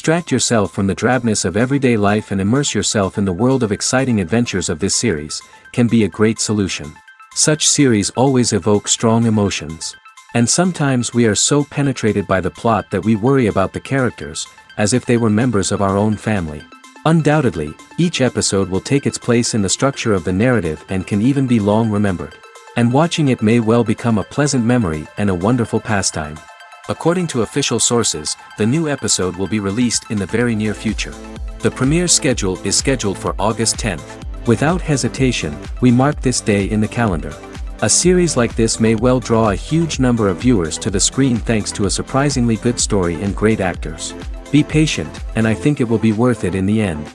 Distract yourself from the drabness of everyday life and immerse yourself in the world of exciting adventures of this series, can be a great solution. Such series always evoke strong emotions. And sometimes we are so penetrated by the plot that we worry about the characters, as if they were members of our own family. Undoubtedly, each episode will take its place in the structure of the narrative and can even be long remembered. And watching it may well become a pleasant memory and a wonderful pastime. According to official sources, the new episode will be released in the very near future. The premiere schedule is scheduled for August 10th. Without hesitation, we mark this day in the calendar. A series like this may well draw a huge number of viewers to the screen thanks to a surprisingly good story and great actors. Be patient, and I think it will be worth it in the end.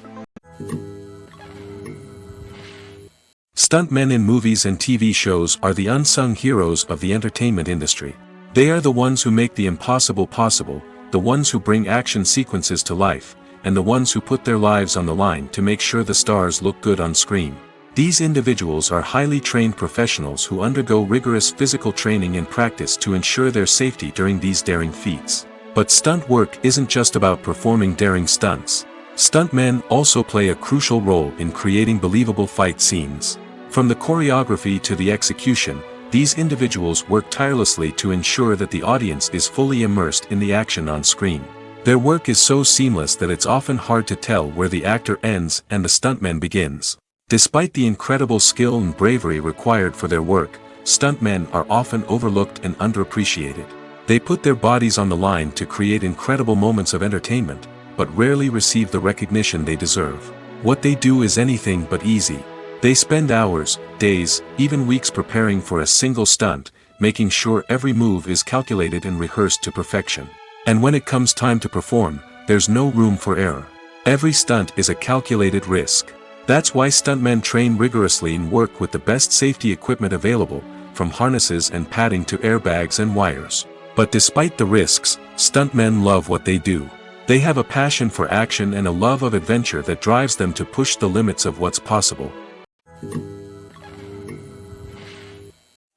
Stuntmen in movies and TV shows are the unsung heroes of the entertainment industry. They are the ones who make the impossible possible, the ones who bring action sequences to life, and the ones who put their lives on the line to make sure the stars look good on screen. These individuals are highly trained professionals who undergo rigorous physical training and practice to ensure their safety during these daring feats. But stunt work isn't just about performing daring stunts. Stuntmen also play a crucial role in creating believable fight scenes. From the choreography to the execution, these individuals work tirelessly to ensure that the audience is fully immersed in the action on screen. Their work is so seamless that it's often hard to tell where the actor ends and the stuntman begins. Despite the incredible skill and bravery required for their work, stuntmen are often overlooked and underappreciated. They put their bodies on the line to create incredible moments of entertainment, but rarely receive the recognition they deserve. What they do is anything but easy. They spend hours, days, even weeks preparing for a single stunt, making sure every move is calculated and rehearsed to perfection. And when it comes time to perform, there's no room for error. Every stunt is a calculated risk. That's why stuntmen train rigorously and work with the best safety equipment available, from harnesses and padding to airbags and wires. But despite the risks, stuntmen love what they do. They have a passion for action and a love of adventure that drives them to push the limits of what's possible.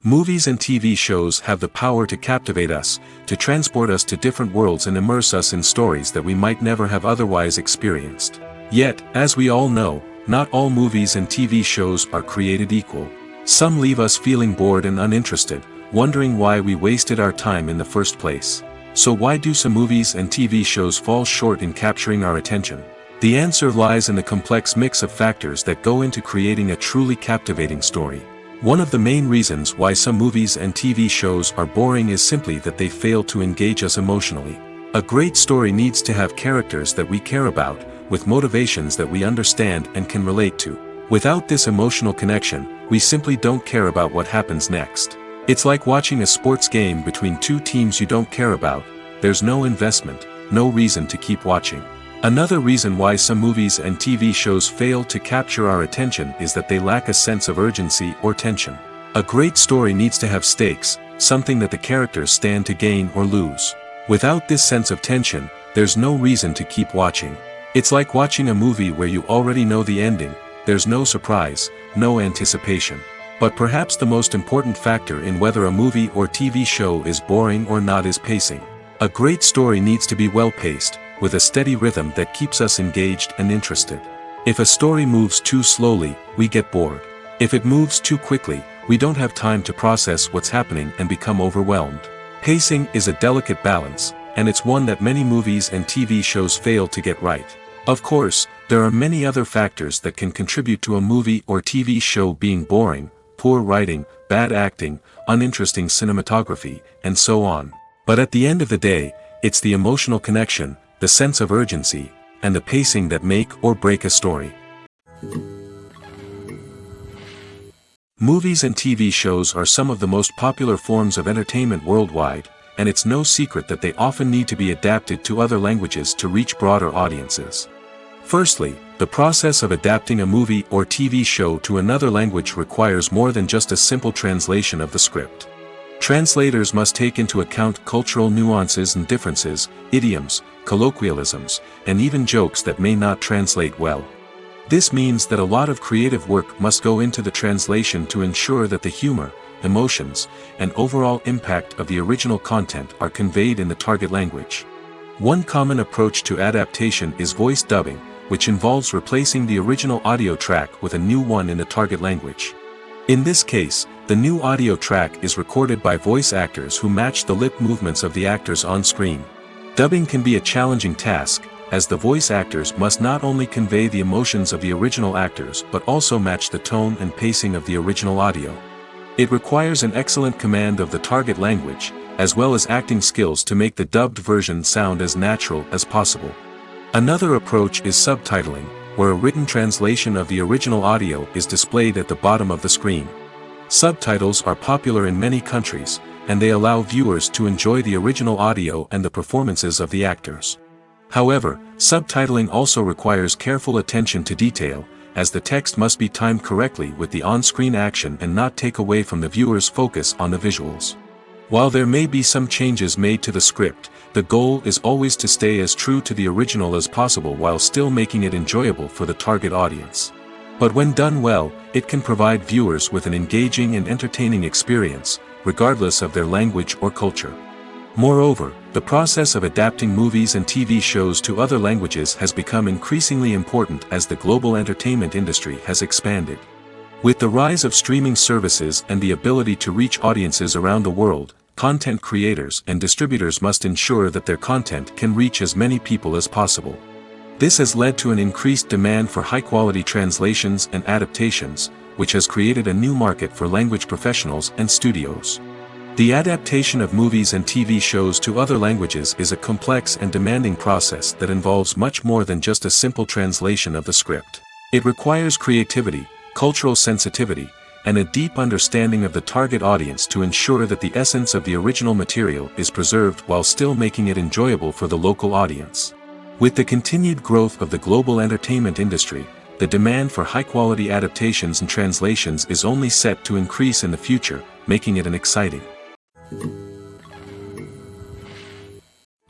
Movies and TV shows have the power to captivate us, to transport us to different worlds and immerse us in stories that we might never have otherwise experienced. Yet, as we all know, not all movies and TV shows are created equal. Some leave us feeling bored and uninterested, wondering why we wasted our time in the first place. So why do some movies and TV shows fall short in capturing our attention? The answer lies in the complex mix of factors that go into creating a truly captivating story. One of the main reasons why some movies and TV shows are boring is simply that they fail to engage us emotionally. A great story needs to have characters that we care about, with motivations that we understand and can relate to. Without this emotional connection, we simply don't care about what happens next. It's like watching a sports game between two teams you don't care about. There's no investment, no reason to keep watching. Another reason why some movies and TV shows fail to capture our attention is that they lack a sense of urgency or tension. A great story needs to have stakes, something that the characters stand to gain or lose. Without this sense of tension, there's no reason to keep watching. It's like watching a movie where you already know the ending. There's no surprise, no anticipation. But perhaps the most important factor in whether a movie or TV show is boring or not is pacing. A great story needs to be well-paced, with a steady rhythm that keeps us engaged and interested. If a story moves too slowly, we get bored. If it moves too quickly, we don't have time to process what's happening and become overwhelmed. Pacing is a delicate balance, and it's one that many movies and TV shows fail to get right. Of course, there are many other factors that can contribute to a movie or TV show being boring: poor writing, bad acting, uninteresting cinematography, and so on. But at the end of the day, it's the emotional connection, the sense of urgency, and the pacing that make or break a story. Movies and TV shows are some of the most popular forms of entertainment worldwide, and it's no secret that they often need to be adapted to other languages to reach broader audiences. Firstly, the process of adapting a movie or TV show to another language requires more than just a simple translation of the script. Translators must take into account cultural nuances and differences, idioms, colloquialisms, and even jokes that may not translate well. This means that a lot of creative work must go into the translation to ensure that the humor, emotions, and overall impact of the original content are conveyed in the target language. One common approach to adaptation is voice dubbing, which involves replacing the original audio track with a new one in the target language. In this case, the new audio track is recorded by voice actors who match the lip movements of the actors on screen. Dubbing can be a challenging task, as the voice actors must not only convey the emotions of the original actors but also match the tone and pacing of the original audio. It requires an excellent command of the target language, as well as acting skills to make the dubbed version sound as natural as possible. Another approach is subtitling, where a written translation of the original audio is displayed at the bottom of the screen. Subtitles are popular in many countries, and they allow viewers to enjoy the original audio and the performances of the actors. However, subtitling also requires careful attention to detail, as the text must be timed correctly with the on-screen action and not take away from the viewer's focus on the visuals. While there may be some changes made to the script, the goal is always to stay as true to the original as possible while still making it enjoyable for the target audience. But when done well, it can provide viewers with an engaging and entertaining experience, regardless of their language or culture. Moreover, the process of adapting movies and TV shows to other languages has become increasingly important as the global entertainment industry has expanded. With the rise of streaming services and the ability to reach audiences around the world, content creators and distributors must ensure that their content can reach as many people as possible. This has led to an increased demand for high-quality translations and adaptations, which has created a new market for language professionals and studios. The adaptation of movies and TV shows to other languages is a complex and demanding process that involves much more than just a simple translation of the script. It requires creativity, cultural sensitivity, and a deep understanding of the target audience to ensure that the essence of the original material is preserved while still making it enjoyable for the local audience. With the continued growth of the global entertainment industry, the demand for high-quality adaptations and translations is only set to increase in the future, making it an exciting.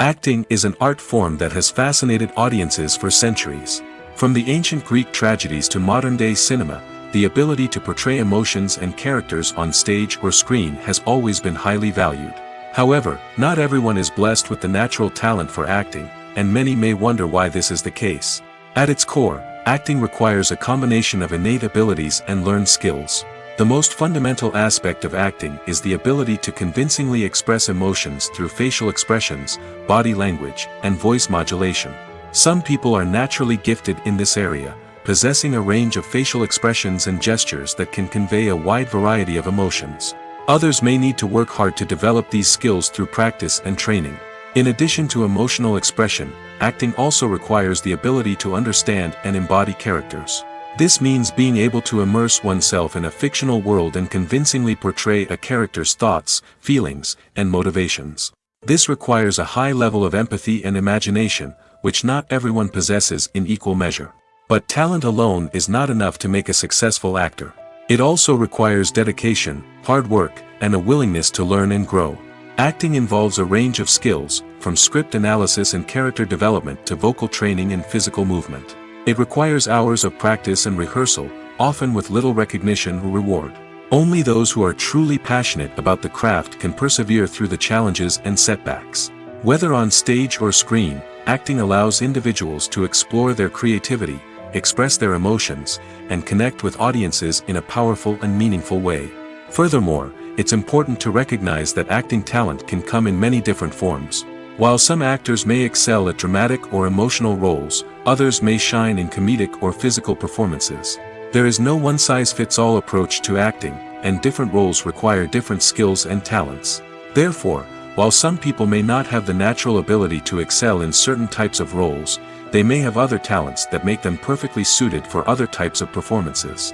Acting is an art form that has fascinated audiences for centuries. From the ancient Greek tragedies to modern-day cinema, the ability to portray emotions and characters on stage or screen has always been highly valued. However, not everyone is blessed with the natural talent for acting, and many may wonder why this is the case. At its core, acting requires a combination of innate abilities and learned skills. The most fundamental aspect of acting is the ability to convincingly express emotions through facial expressions, body language, and voice modulation. Some people are naturally gifted in this area, possessing a range of facial expressions and gestures that can convey a wide variety of emotions. Others may need to work hard to develop these skills through practice and training. In addition to emotional expression, acting also requires the ability to understand and embody characters. This means being able to immerse oneself in a fictional world and convincingly portray a character's thoughts, feelings, and motivations. This requires a high level of empathy and imagination, which not everyone possesses in equal measure. But talent alone is not enough to make a successful actor. It also requires dedication, hard work, and a willingness to learn and grow. Acting involves a range of skills, from script analysis and character development to vocal training and physical movement. It requires hours of practice and rehearsal, often with little recognition or reward. Only those who are truly passionate about the craft can persevere through the challenges and setbacks. Whether on stage or screen, acting allows individuals to explore their creativity, express their emotions, and connect with audiences in a powerful and meaningful way. Furthermore, it's important to recognize that acting talent can come in many different forms. While some actors may excel at dramatic or emotional roles, others may shine in comedic or physical performances. There is no one-size-fits-all approach to acting, and different roles require different skills and talents. Therefore, while some people may not have the natural ability to excel in certain types of roles, they may have other talents that make them perfectly suited for other types of performances.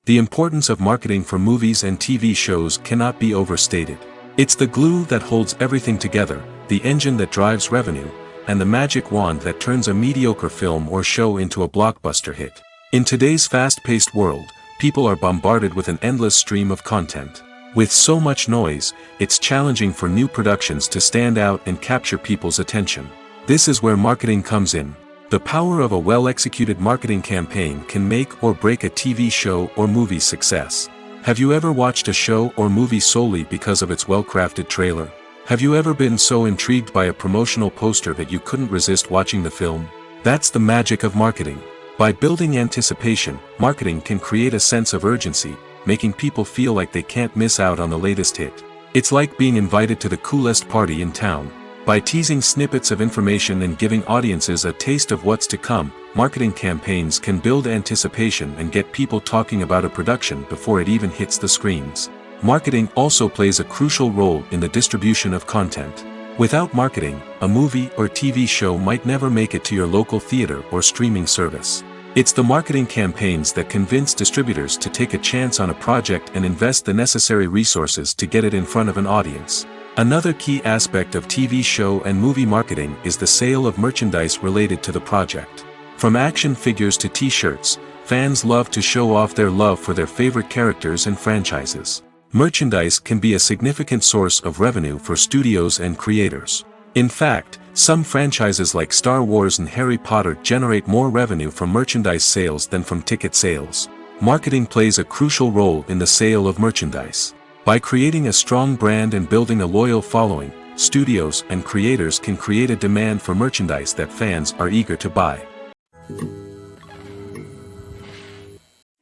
The importance of marketing for movies and TV shows cannot be overstated. It's the glue that holds everything together, the engine that drives revenue, and the magic wand that turns a mediocre film or show into a blockbuster hit. In today's fast-paced world, people are bombarded with an endless stream of content. With so much noise, it's challenging for new productions to stand out and capture people's attention. This is where marketing comes in. The power of a well-executed marketing campaign can make or break a TV show or movie's success. Have you ever watched a show or movie solely because of its well-crafted trailer? Have you ever been so intrigued by a promotional poster that you couldn't resist watching the film? That's the magic of marketing. By building anticipation, marketing can create a sense of urgency, making people feel like they can't miss out on the latest hit. It's like being invited to the coolest party in town. By teasing snippets of information and giving audiences a taste of what's to come, marketing campaigns can build anticipation and get people talking about a production before it even hits the screens. Marketing also plays a crucial role in the distribution of content. Without marketing, a movie or TV show might never make it to your local theater or streaming service. It's the marketing campaigns that convince distributors to take a chance on a project and invest the necessary resources to get it in front of an audience. Another key aspect of TV show and movie marketing is the sale of merchandise related to the project. From action figures to t-shirts, fans love to show off their love for their favorite characters and franchises. Merchandise can be a significant source of revenue for studios and creators. In fact, some franchises like Star Wars and Harry Potter generate more revenue from merchandise sales than from ticket sales. Marketing plays a crucial role in the sale of merchandise. By creating a strong brand and building a loyal following, studios and creators can create a demand for merchandise that fans are eager to buy.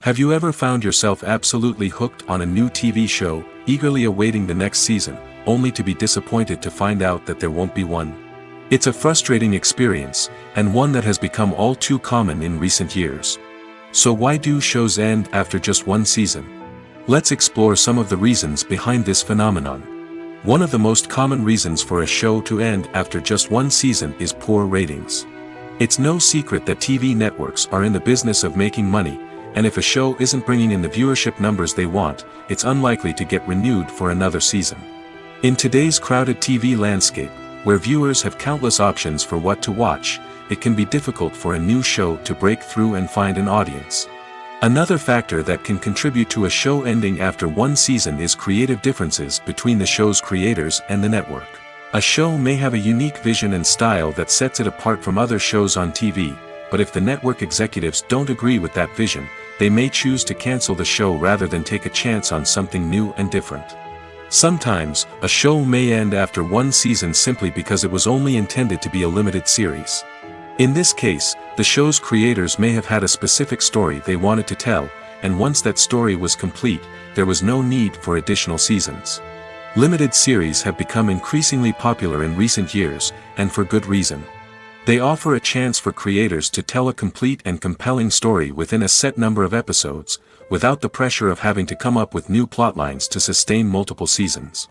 Have you ever found yourself absolutely hooked on a new TV show, eagerly awaiting the next season, only to be disappointed to find out that there won't be one? It's a frustrating experience, and one that has become all too common in recent years. So why do shows end after just one season? Let's explore some of the reasons behind this phenomenon. One of the most common reasons for a show to end after just one season is poor ratings. It's no secret that TV networks are in the business of making money, and if a show isn't bringing in the viewership numbers they want, it's unlikely to get renewed for another season. In today's crowded TV landscape, where viewers have countless options for what to watch, it can be difficult for a new show to break through and find an audience. Another factor that can contribute to a show ending after one season is creative differences between the show's creators and the network. A show may have a unique vision and style that sets it apart from other shows on TV, but if the network executives don't agree with that vision, they may choose to cancel the show rather than take a chance on something new and different. Sometimes, a show may end after one season simply because it was only intended to be a limited series. In this case, the show's creators may have had a specific story they wanted to tell, and once that story was complete, there was no need for additional seasons. Limited series have become increasingly popular in recent years, and for good reason. They offer a chance for creators to tell a complete and compelling story within a set number of episodes, without the pressure of having to come up with new plotlines to sustain multiple seasons.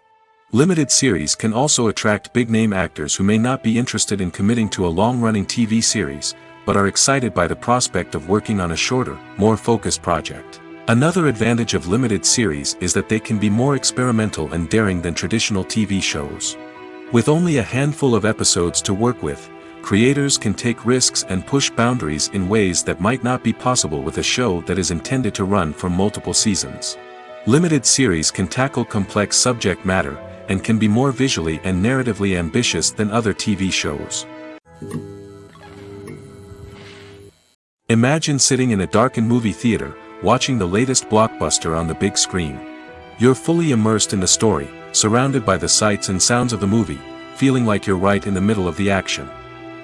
Limited series can also attract big-name actors who may not be interested in committing to a long-running TV series, but are excited by the prospect of working on a shorter, more focused project. Another advantage of limited series is that they can be more experimental and daring than traditional TV shows. With only a handful of episodes to work with, creators can take risks and push boundaries in ways that might not be possible with a show that is intended to run for multiple seasons. Limited series can tackle complex subject matter, and can be more visually and narratively ambitious than other TV shows. Imagine sitting in a darkened movie theater, watching the latest blockbuster on the big screen. You're fully immersed in the story, surrounded by the sights and sounds of the movie, feeling like you're right in the middle of the action.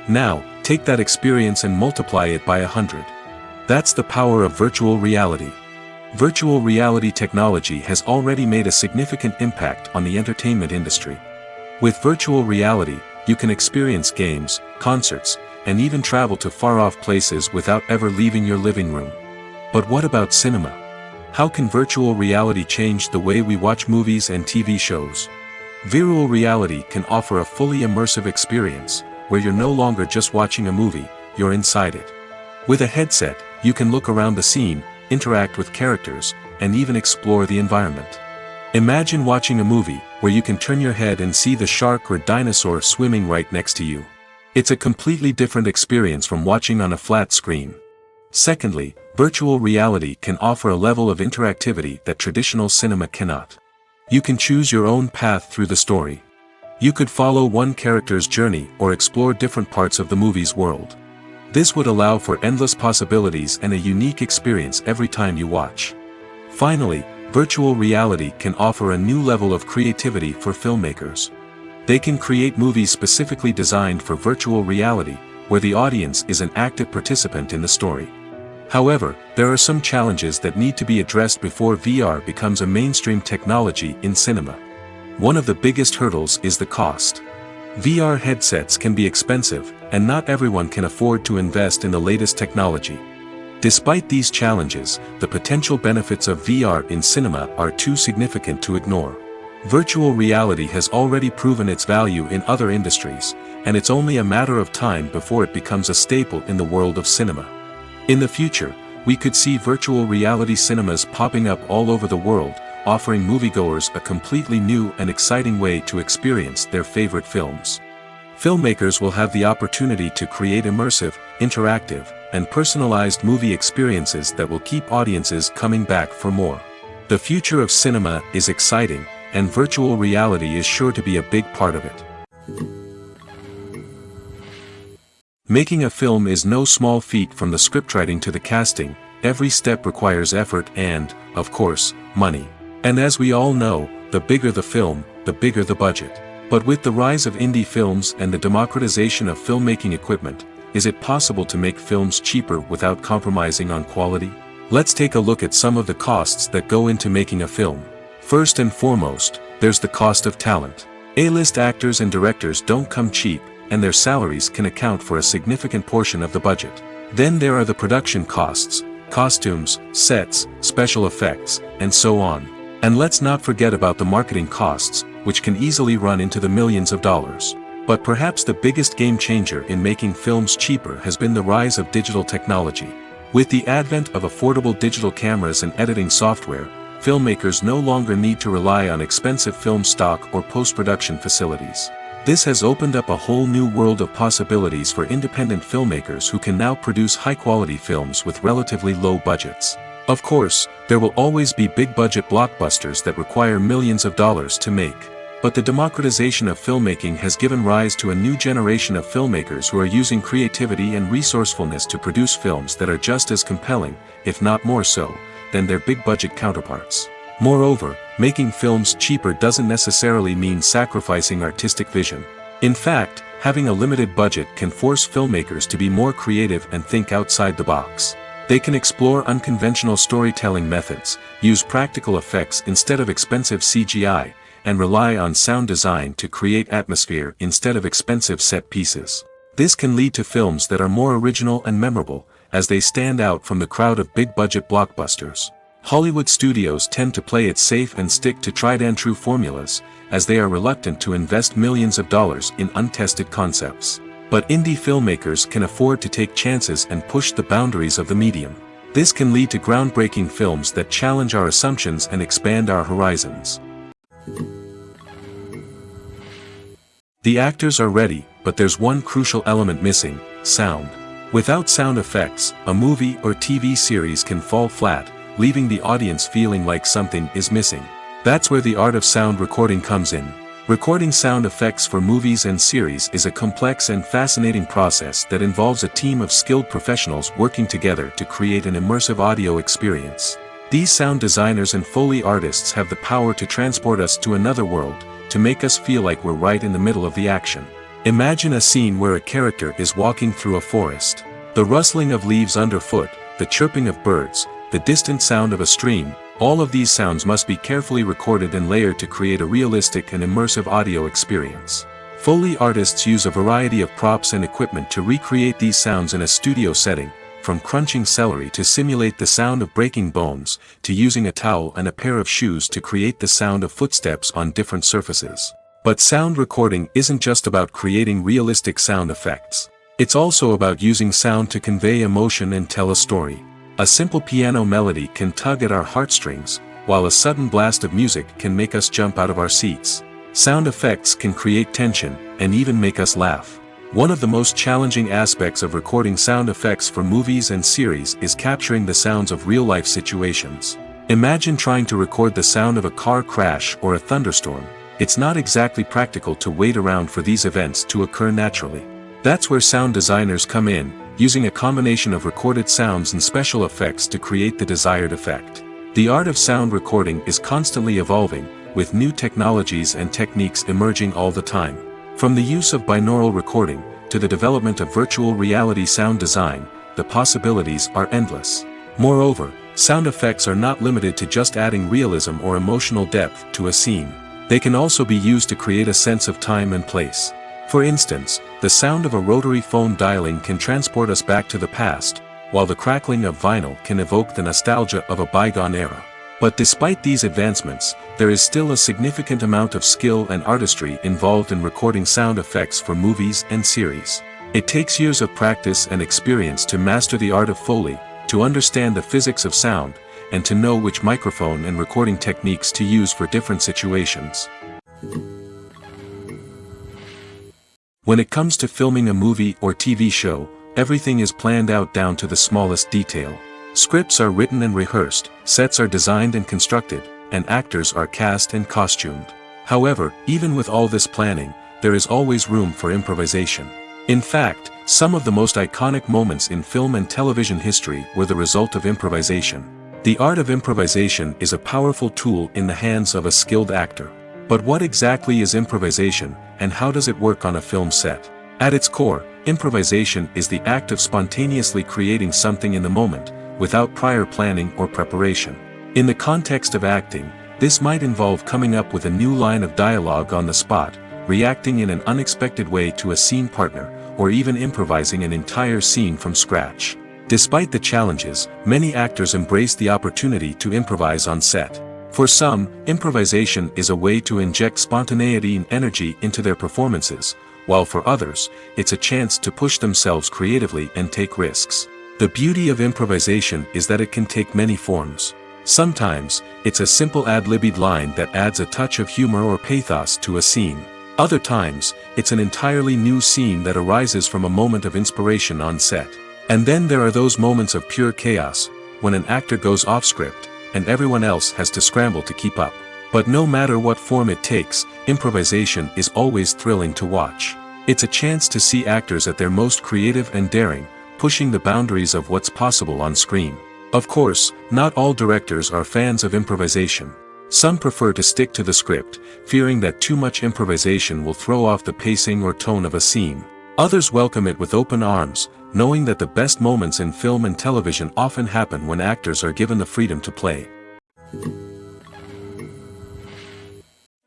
Now, take that experience and multiply it by 100. That's the power of virtual reality. Virtual reality technology has already made a significant impact on the entertainment industry. With virtual reality, you can experience games, concerts, and even travel to far-off places without ever leaving your living room. But what about cinema? How can virtual reality change the way we watch movies and TV shows? Virtual reality can offer a fully immersive experience, where you're no longer just watching a movie, you're inside it. With a headset, you can look around the scene, interact with characters, and even explore the environment. Imagine watching a movie where you can turn your head and see the shark or dinosaur swimming right next to you. It's a completely different experience from watching on a flat screen. Secondly, virtual reality can offer a level of interactivity that traditional cinema cannot. You can choose your own path through the story. You could follow one character's journey or explore different parts of the movie's world. This would allow for endless possibilities and a unique experience every time you watch. Finally, virtual reality can offer a new level of creativity for filmmakers. They can create movies specifically designed for virtual reality, where the audience is an active participant in the story. However, there are some challenges that need to be addressed before VR becomes a mainstream technology in cinema. One of the biggest hurdles is the cost. VR headsets can be expensive, and not everyone can afford to invest in the latest technology. Despite these challenges, the potential benefits of VR in cinema are too significant to ignore. Virtual reality has already proven its value in other industries, and it's only a matter of time before it becomes a staple in the world of cinema. In the future, we could see virtual reality cinemas popping up all over the world, offering moviegoers a completely new and exciting way to experience their favorite films. Filmmakers will have the opportunity to create immersive, interactive, and personalized movie experiences that will keep audiences coming back for more. The future of cinema is exciting, and virtual reality is sure to be a big part of it. Making a film is no small feat. From the scriptwriting to the casting, every step requires effort and, of course, money. And as we all know, the bigger the film, the bigger the budget. But with the rise of indie films and the democratization of filmmaking equipment, is it possible to make films cheaper without compromising on quality? Let's take a look at some of the costs that go into making a film. First and foremost, there's the cost of talent. A-list actors and directors don't come cheap, and their salaries can account for a significant portion of the budget. Then there are the production costs, costumes, sets, special effects, and so on. And let's not forget about the marketing costs, which can easily run into the millions of dollars. But perhaps the biggest game changer in making films cheaper has been the rise of digital technology. With the advent of affordable digital cameras and editing software, filmmakers no longer need to rely on expensive film stock or post-production facilities. This has opened up a whole new world of possibilities for independent filmmakers who can now produce high-quality films with relatively low budgets. Of course, there will always be big-budget blockbusters that require millions of dollars to make. But the democratization of filmmaking has given rise to a new generation of filmmakers who are using creativity and resourcefulness to produce films that are just as compelling, if not more so, than their big-budget counterparts. Moreover, making films cheaper doesn't necessarily mean sacrificing artistic vision. In fact, having a limited budget can force filmmakers to be more creative and think outside the box. They can explore unconventional storytelling methods, use practical effects instead of expensive CGI, and rely on sound design to create atmosphere instead of expensive set pieces. This can lead to films that are more original and memorable, as they stand out from the crowd of big-budget blockbusters. Hollywood studios tend to play it safe and stick to tried-and-true formulas, as they are reluctant to invest millions of dollars in untested concepts. But indie filmmakers can afford to take chances and push the boundaries of the medium. This can lead to groundbreaking films that challenge our assumptions and expand our horizons. The actors are ready, but there's one crucial element missing: sound. Without sound effects, a movie or TV series can fall flat, leaving the audience feeling like something is missing. That's where the art of sound recording comes in. Recording sound effects for movies and series is a complex and fascinating process that involves a team of skilled professionals working together to create an immersive audio experience. These sound designers and Foley artists have the power to transport us to another world, to make us feel like we're right in the middle of the action. Imagine a scene where a character is walking through a forest. The rustling of leaves underfoot, the chirping of birds, the distant sound of a stream. All of these sounds must be carefully recorded and layered to create a realistic and immersive audio experience. Foley artists use a variety of props and equipment to recreate these sounds in a studio setting, from crunching celery to simulate the sound of breaking bones, to using a towel and a pair of shoes to create the sound of footsteps on different surfaces. But sound recording isn't just about creating realistic sound effects. It's also about using sound to convey emotion and tell a story. A simple piano melody can tug at our heartstrings, while a sudden blast of music can make us jump out of our seats. Sound effects can create tension, and even make us laugh. One of the most challenging aspects of recording sound effects for movies and series is capturing the sounds of real-life situations. Imagine trying to record the sound of a car crash or a thunderstorm. It's not exactly practical to wait around for these events to occur naturally. That's where sound designers come in, using a combination of recorded sounds and special effects to create the desired effect. The art of sound recording is constantly evolving, with new technologies and techniques emerging all the time. From the use of binaural recording, to the development of virtual reality sound design, the possibilities are endless. Moreover, sound effects are not limited to just adding realism or emotional depth to a scene. They can also be used to create a sense of time and place. For instance, the sound of a rotary phone dialing can transport us back to the past, while the crackling of vinyl can evoke the nostalgia of a bygone era. But despite these advancements, there is still a significant amount of skill and artistry involved in recording sound effects for movies and series. It takes years of practice and experience to master the art of Foley, to understand the physics of sound, and to know which microphone and recording techniques to use for different situations. When it comes to filming a movie or TV show, everything is planned out down to the smallest detail. Scripts are written and rehearsed, sets are designed and constructed, and actors are cast and costumed. However, even with all this planning, there is always room for improvisation. In fact, some of the most iconic moments in film and television history were the result of improvisation. The art of improvisation is a powerful tool in the hands of a skilled actor. But what exactly is improvisation, and how does it work on a film set? At its core, improvisation is the act of spontaneously creating something in the moment, without prior planning or preparation. In the context of acting, this might involve coming up with a new line of dialogue on the spot, reacting in an unexpected way to a scene partner, or even improvising an entire scene from scratch. Despite the challenges, many actors embrace the opportunity to improvise on set. For some, improvisation is a way to inject spontaneity and energy into their performances, while for others, it's a chance to push themselves creatively and take risks. The beauty of improvisation is that it can take many forms. Sometimes, it's a simple ad-libbed line that adds a touch of humor or pathos to a scene. Other times, it's an entirely new scene that arises from a moment of inspiration on set. And then there are those moments of pure chaos, when an actor goes off script, and everyone else has to scramble to keep up. But no matter what form it takes, improvisation is always thrilling to watch. It's a chance to see actors at their most creative and daring, pushing the boundaries of what's possible on screen. Of course, not all directors are fans of improvisation. Some prefer to stick to the script, fearing that too much improvisation will throw off the pacing or tone of a scene. Others welcome it with open arms, knowing that the best moments in film and television often happen when actors are given the freedom to play.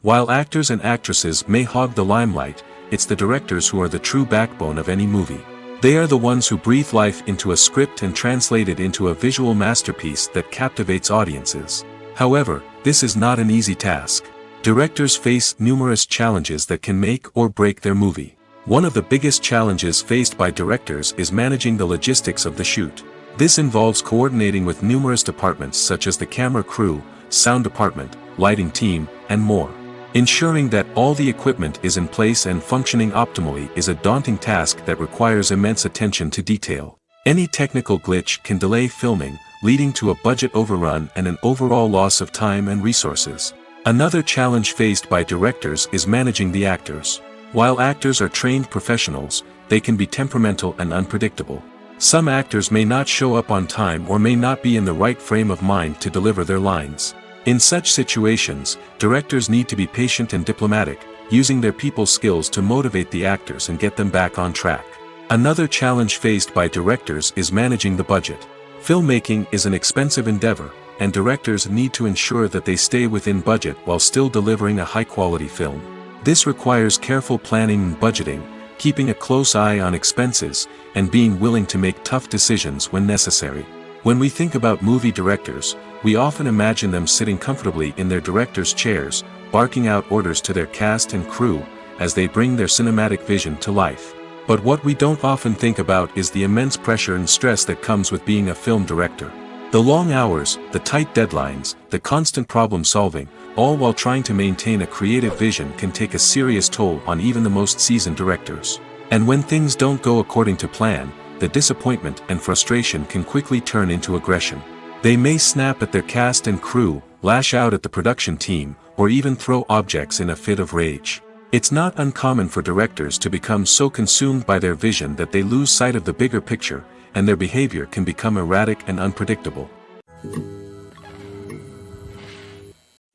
While actors and actresses may hog the limelight, it's the directors who are the true backbone of any movie. They are the ones who breathe life into a script and translate it into a visual masterpiece that captivates audiences. However, this is not an easy task. Directors face numerous challenges that can make or break their movie. One of the biggest challenges faced by directors is managing the logistics of the shoot. This involves coordinating with numerous departments such as the camera crew, sound department, lighting team, and more. Ensuring that all the equipment is in place and functioning optimally is a daunting task that requires immense attention to detail. Any technical glitch can delay filming, leading to a budget overrun and an overall loss of time and resources. Another challenge faced by directors is managing the actors. While actors are trained professionals, they can be temperamental and unpredictable. Some actors may not show up on time or may not be in the right frame of mind to deliver their lines. In such situations, directors need to be patient and diplomatic, using their people skills to motivate the actors and get them back on track. Another challenge faced by directors is managing the budget. Filmmaking is an expensive endeavor, and directors need to ensure that they stay within budget while still delivering a high-quality film. This requires careful planning and budgeting, keeping a close eye on expenses, and being willing to make tough decisions when necessary. When we think about movie directors, we often imagine them sitting comfortably in their director's chairs, barking out orders to their cast and crew, as they bring their cinematic vision to life. But what we don't often think about is the immense pressure and stress that comes with being a film director. The long hours, the tight deadlines, the constant problem solving, all while trying to maintain a creative vision can take a serious toll on even the most seasoned directors. And when things don't go according to plan, the disappointment and frustration can quickly turn into aggression. They may snap at their cast and crew, lash out at the production team, or even throw objects in a fit of rage. It's not uncommon for directors to become so consumed by their vision that they lose sight of the bigger picture, and their behavior can become erratic and unpredictable.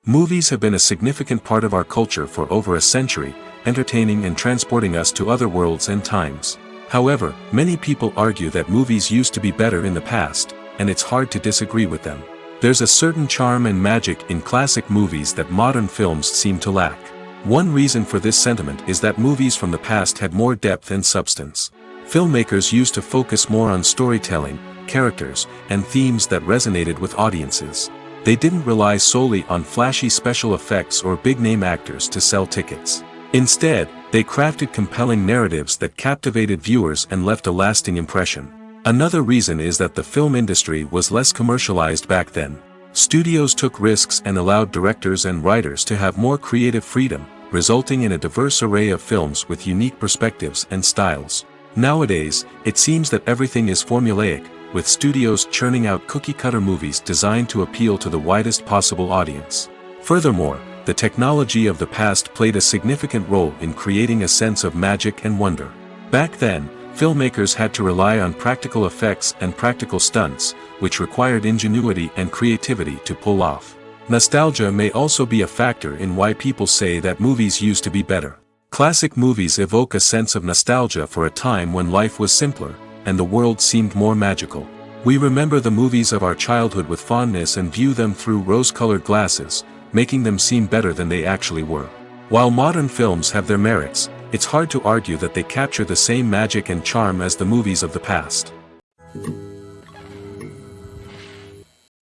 Movies have been a significant part of our culture for over a century, entertaining and transporting us to other worlds and times. However, many people argue that movies used to be better in the past, and it's hard to disagree with them. There's a certain charm and magic in classic movies that modern films seem to lack. One reason for this sentiment is that movies from the past had more depth and substance. Filmmakers used to focus more on storytelling, characters, and themes that resonated with audiences. They didn't rely solely on flashy special effects or big-name actors to sell tickets. Instead, they crafted compelling narratives that captivated viewers and left a lasting impression. Another reason is that the film industry was less commercialized back then. Studios took risks and allowed directors and writers to have more creative freedom, resulting in a diverse array of films with unique perspectives and styles. Nowadays, it seems that everything is formulaic, with studios churning out cookie-cutter movies designed to appeal to the widest possible audience. Furthermore, the technology of the past played a significant role in creating a sense of magic and wonder. Back then, filmmakers had to rely on practical effects and practical stunts, which required ingenuity and creativity to pull off. Nostalgia may also be a factor in why people say that movies used to be better. Classic movies evoke a sense of nostalgia for a time when life was simpler, and the world seemed more magical. We remember the movies of our childhood with fondness and view them through rose-colored glasses, making them seem better than they actually were. While modern films have their merits, it's hard to argue that they capture the same magic and charm as the movies of the past.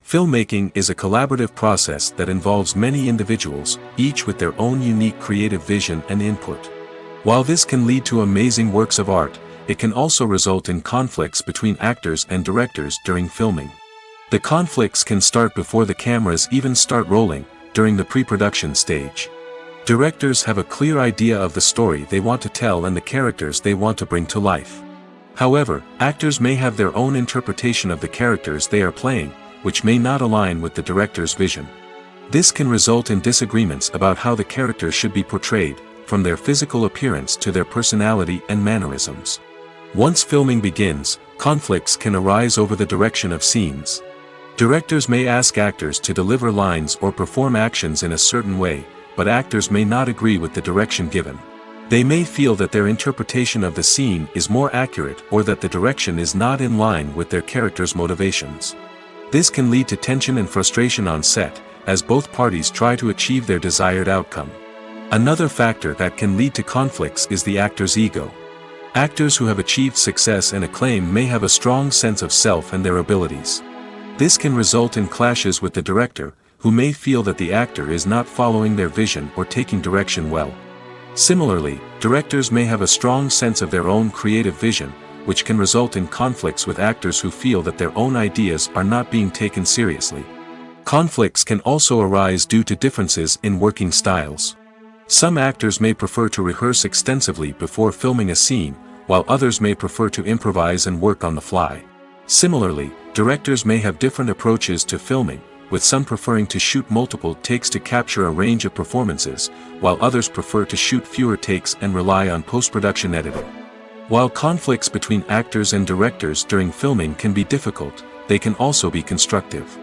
Filmmaking is a collaborative process that involves many individuals, each with their own unique creative vision and input. While this can lead to amazing works of art, it can also result in conflicts between actors and directors during filming. The conflicts can start before the cameras even start rolling, during the pre-production stage. Directors have a clear idea of the story they want to tell and the characters they want to bring to life. However, actors may have their own interpretation of the characters they are playing, which may not align with the director's vision. This can result in disagreements about how the characters should be portrayed, from their physical appearance to their personality and mannerisms. Once filming begins, conflicts can arise over the direction of scenes. Directors may ask actors to deliver lines or perform actions in a certain way, but actors may not agree with the direction given. They may feel that their interpretation of the scene is more accurate or that the direction is not in line with their character's motivations. This can lead to tension and frustration on set, as both parties try to achieve their desired outcome. Another factor that can lead to conflicts is the actor's ego. Actors who have achieved success and acclaim may have a strong sense of self and their abilities. This can result in clashes with the director, who may feel that the actor is not following their vision or taking direction well. Similarly, directors may have a strong sense of their own creative vision, which can result in conflicts with actors who feel that their own ideas are not being taken seriously. Conflicts can also arise due to differences in working styles. Some actors may prefer to rehearse extensively before filming a scene, while others may prefer to improvise and work on the fly. Similarly, directors may have different approaches to filming, with some preferring to shoot multiple takes to capture a range of performances, while others prefer to shoot fewer takes and rely on post-production editing. While conflicts between actors and directors during filming can be difficult, they can also be constructive.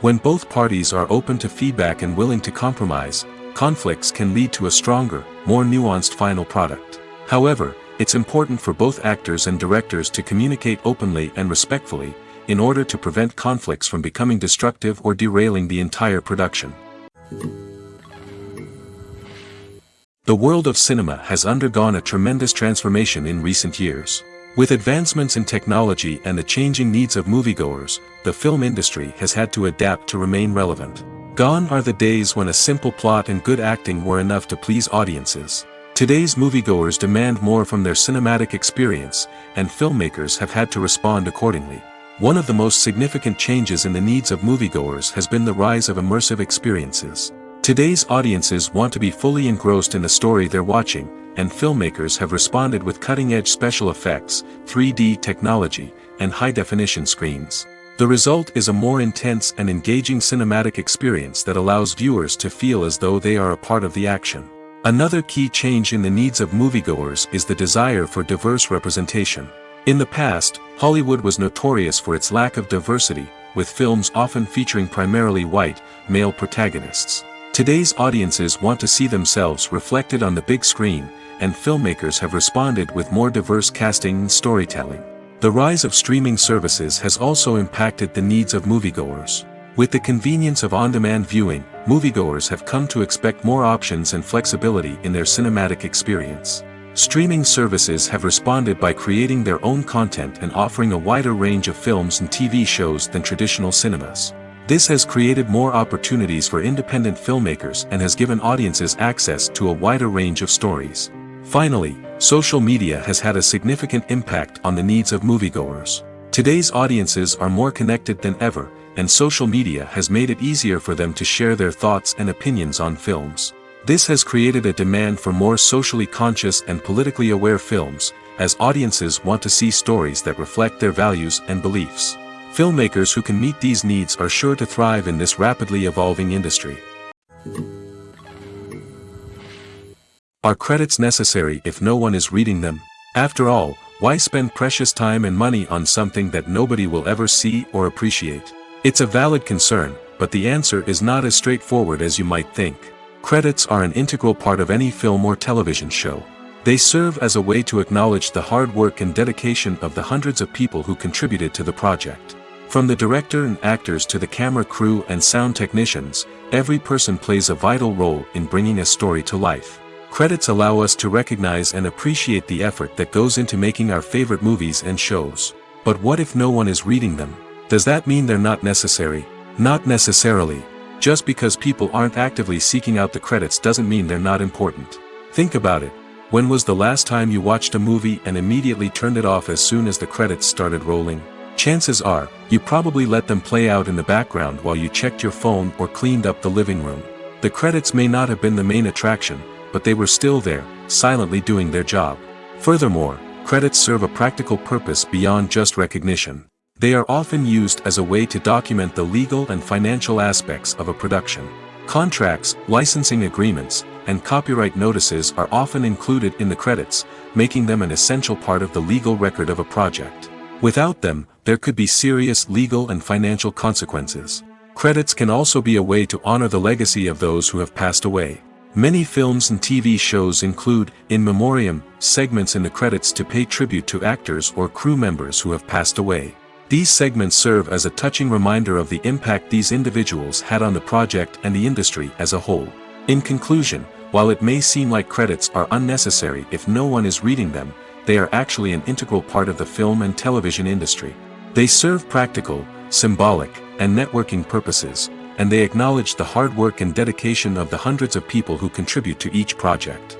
When both parties are open to feedback and willing to compromise, conflicts can lead to a stronger, more nuanced final product. However, it's important for both actors and directors to communicate openly and respectfully, in order to prevent conflicts from becoming destructive or derailing the entire production. The world of cinema has undergone a tremendous transformation in recent years. With advancements in technology and the changing needs of moviegoers, the film industry has had to adapt to remain relevant. Gone are the days when a simple plot and good acting were enough to please audiences. Today's moviegoers demand more from their cinematic experience, and filmmakers have had to respond accordingly. One of the most significant changes in the needs of moviegoers has been the rise of immersive experiences. Today's audiences want to be fully engrossed in the story they're watching, and filmmakers have responded with cutting-edge special effects, 3D technology, and high-definition screens. The result is a more intense and engaging cinematic experience that allows viewers to feel as though they are a part of the action. Another key change in the needs of moviegoers is the desire for diverse representation. In the past, Hollywood was notorious for its lack of diversity, with films often featuring primarily white, male protagonists. Today's audiences want to see themselves reflected on the big screen, and filmmakers have responded with more diverse casting and storytelling. The rise of streaming services has also impacted the needs of moviegoers. With the convenience of on-demand viewing, moviegoers have come to expect more options and flexibility in their cinematic experience. Streaming services have responded by creating their own content and offering a wider range of films and TV shows than traditional cinemas. This has created more opportunities for independent filmmakers and has given audiences access to a wider range of stories. Finally, social media has had a significant impact on the needs of moviegoers. Today's audiences are more connected than ever, and social media has made it easier for them to share their thoughts and opinions on films. This has created a demand for more socially conscious and politically aware films, as audiences want to see stories that reflect their values and beliefs. Filmmakers who can meet these needs are sure to thrive in this rapidly evolving industry. Are credits necessary if no one is reading them? After all, why spend precious time and money on something that nobody will ever see or appreciate? It's a valid concern, but the answer is not as straightforward as you might think. Credits are an integral part of any film or television show. They serve as a way to acknowledge the hard work and dedication of the hundreds of people who contributed to the project. From the director and actors to the camera crew and sound technicians, every person plays a vital role in bringing a story to life. Credits allow us to recognize and appreciate the effort that goes into making our favorite movies and shows. But what if no one is reading them? Does that mean they're not necessary? Not necessarily. Just because people aren't actively seeking out the credits doesn't mean they're not important. Think about it. When was the last time you watched a movie and immediately turned it off as soon as the credits started rolling? Chances are, you probably let them play out in the background while you checked your phone or cleaned up the living room. The credits may not have been the main attraction, but they were still there, silently doing their job. Furthermore, credits serve a practical purpose beyond just recognition. They are often used as a way to document the legal and financial aspects of a production. Contracts, licensing agreements, and copyright notices are often included in the credits, making them an essential part of the legal record of a project. Without them, there could be serious legal and financial consequences. Credits can also be a way to honor the legacy of those who have passed away. Many films and TV shows include, in memoriam, segments in the credits to pay tribute to actors or crew members who have passed away. These segments serve as a touching reminder of the impact these individuals had on the project and the industry as a whole. In conclusion, while it may seem like credits are unnecessary if no one is reading them, they are actually an integral part of the film and television industry. They serve practical, symbolic, and networking purposes, and they acknowledge the hard work and dedication of the hundreds of people who contribute to each project.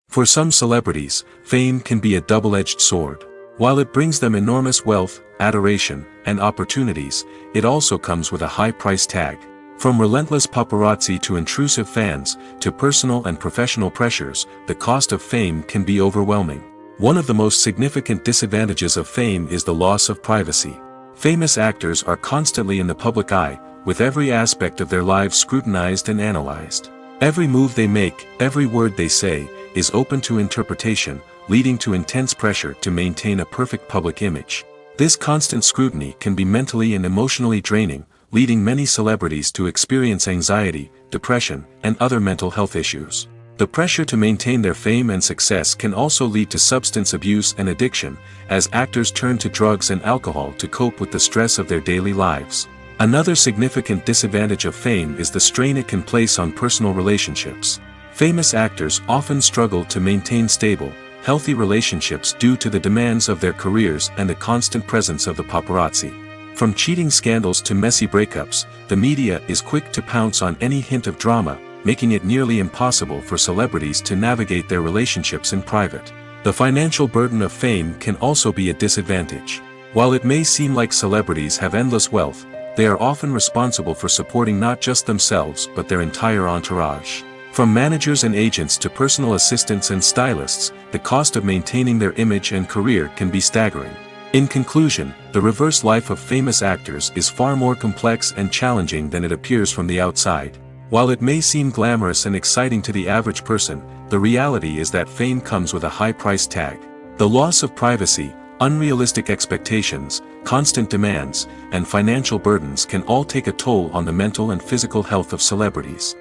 For some celebrities, fame can be a double-edged sword. While it brings them enormous wealth, adoration, and opportunities, it also comes with a high price tag. From relentless paparazzi to intrusive fans, to personal and professional pressures, the cost of fame can be overwhelming. One of the most significant disadvantages of fame is the loss of privacy. Famous actors are constantly in the public eye, with every aspect of their lives scrutinized and analyzed. Every move they make, every word they say, is open to interpretation, leading to intense pressure to maintain a perfect public image. This constant scrutiny can be mentally and emotionally draining, leading many celebrities to experience anxiety, depression, and other mental health issues. The pressure to maintain their fame and success can also lead to substance abuse and addiction, as actors turn to drugs and alcohol to cope with the stress of their daily lives. Another significant disadvantage of fame is the strain it can place on personal relationships. Famous actors often struggle to maintain stable, healthy relationships due to the demands of their careers and the constant presence of the paparazzi. From cheating scandals to messy breakups, the media is quick to pounce on any hint of drama, making it nearly impossible for celebrities to navigate their relationships in private. The financial burden of fame can also be a disadvantage. While it may seem like celebrities have endless wealth, they are often responsible for supporting not just themselves but their entire entourage. From managers and agents to personal assistants and stylists, the cost of maintaining their image and career can be staggering. In conclusion, the reverse life of famous actors is far more complex and challenging than it appears from the outside. While it may seem glamorous and exciting to the average person, the reality is that fame comes with a high price tag. The loss of privacy, unrealistic expectations, constant demands, and financial burdens can all take a toll on the mental and physical health of celebrities.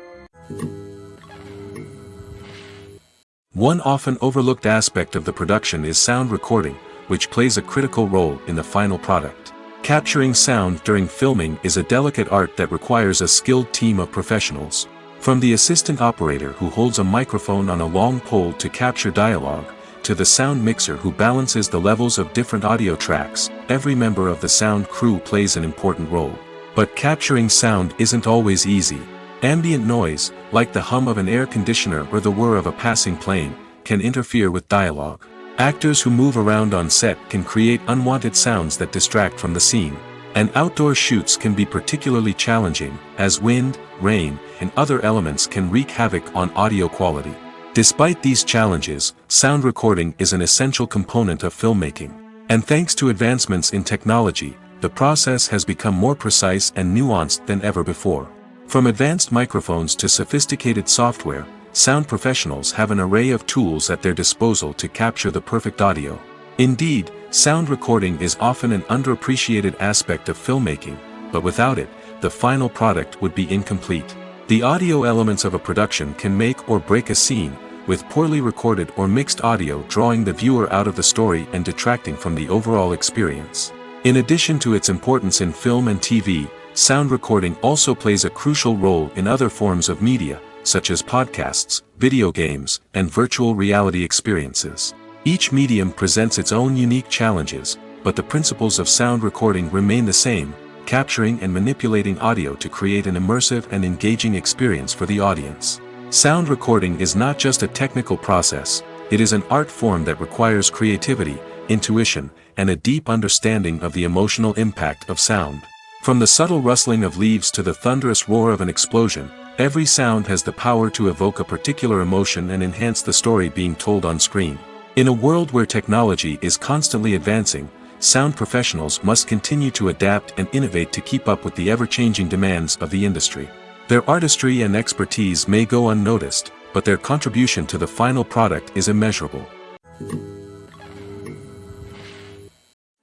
One often overlooked aspect of the production is sound recording, which plays a critical role in the final product. Capturing sound during filming is a delicate art that requires a skilled team of professionals. From the assistant operator who holds a microphone on a long pole to capture dialogue, to the sound mixer who balances the levels of different audio tracks, every member of the sound crew plays an important role. But capturing sound isn't always easy. Ambient noise, like the hum of an air conditioner or the whir of a passing plane, can interfere with dialogue. Actors who move around on set can create unwanted sounds that distract from the scene. And outdoor shoots can be particularly challenging, as wind, rain, and other elements can wreak havoc on audio quality. Despite these challenges, sound recording is an essential component of filmmaking. And thanks to advancements in technology, the process has become more precise and nuanced than ever before. From advanced microphones to sophisticated software, sound professionals have an array of tools at their disposal to capture the perfect audio. Indeed, sound recording is often an underappreciated aspect of filmmaking, but without it, the final product would be incomplete. The audio elements of a production can make or break a scene, with poorly recorded or mixed audio drawing the viewer out of the story and detracting from the overall experience. In addition to its importance in film and TV, sound recording also plays a crucial role in other forms of media, such as podcasts, video games, and virtual reality experiences. Each medium presents its own unique challenges, but the principles of sound recording remain the same, capturing and manipulating audio to create an immersive and engaging experience for the audience. Sound recording is not just a technical process, it is an art form that requires creativity, intuition, and a deep understanding of the emotional impact of sound. From the subtle rustling of leaves to the thunderous roar of an explosion, every sound has the power to evoke a particular emotion and enhance the story being told on screen. In a world where technology is constantly advancing, sound professionals must continue to adapt and innovate to keep up with the ever-changing demands of the industry. Their artistry and expertise may go unnoticed, but their contribution to the final product is immeasurable.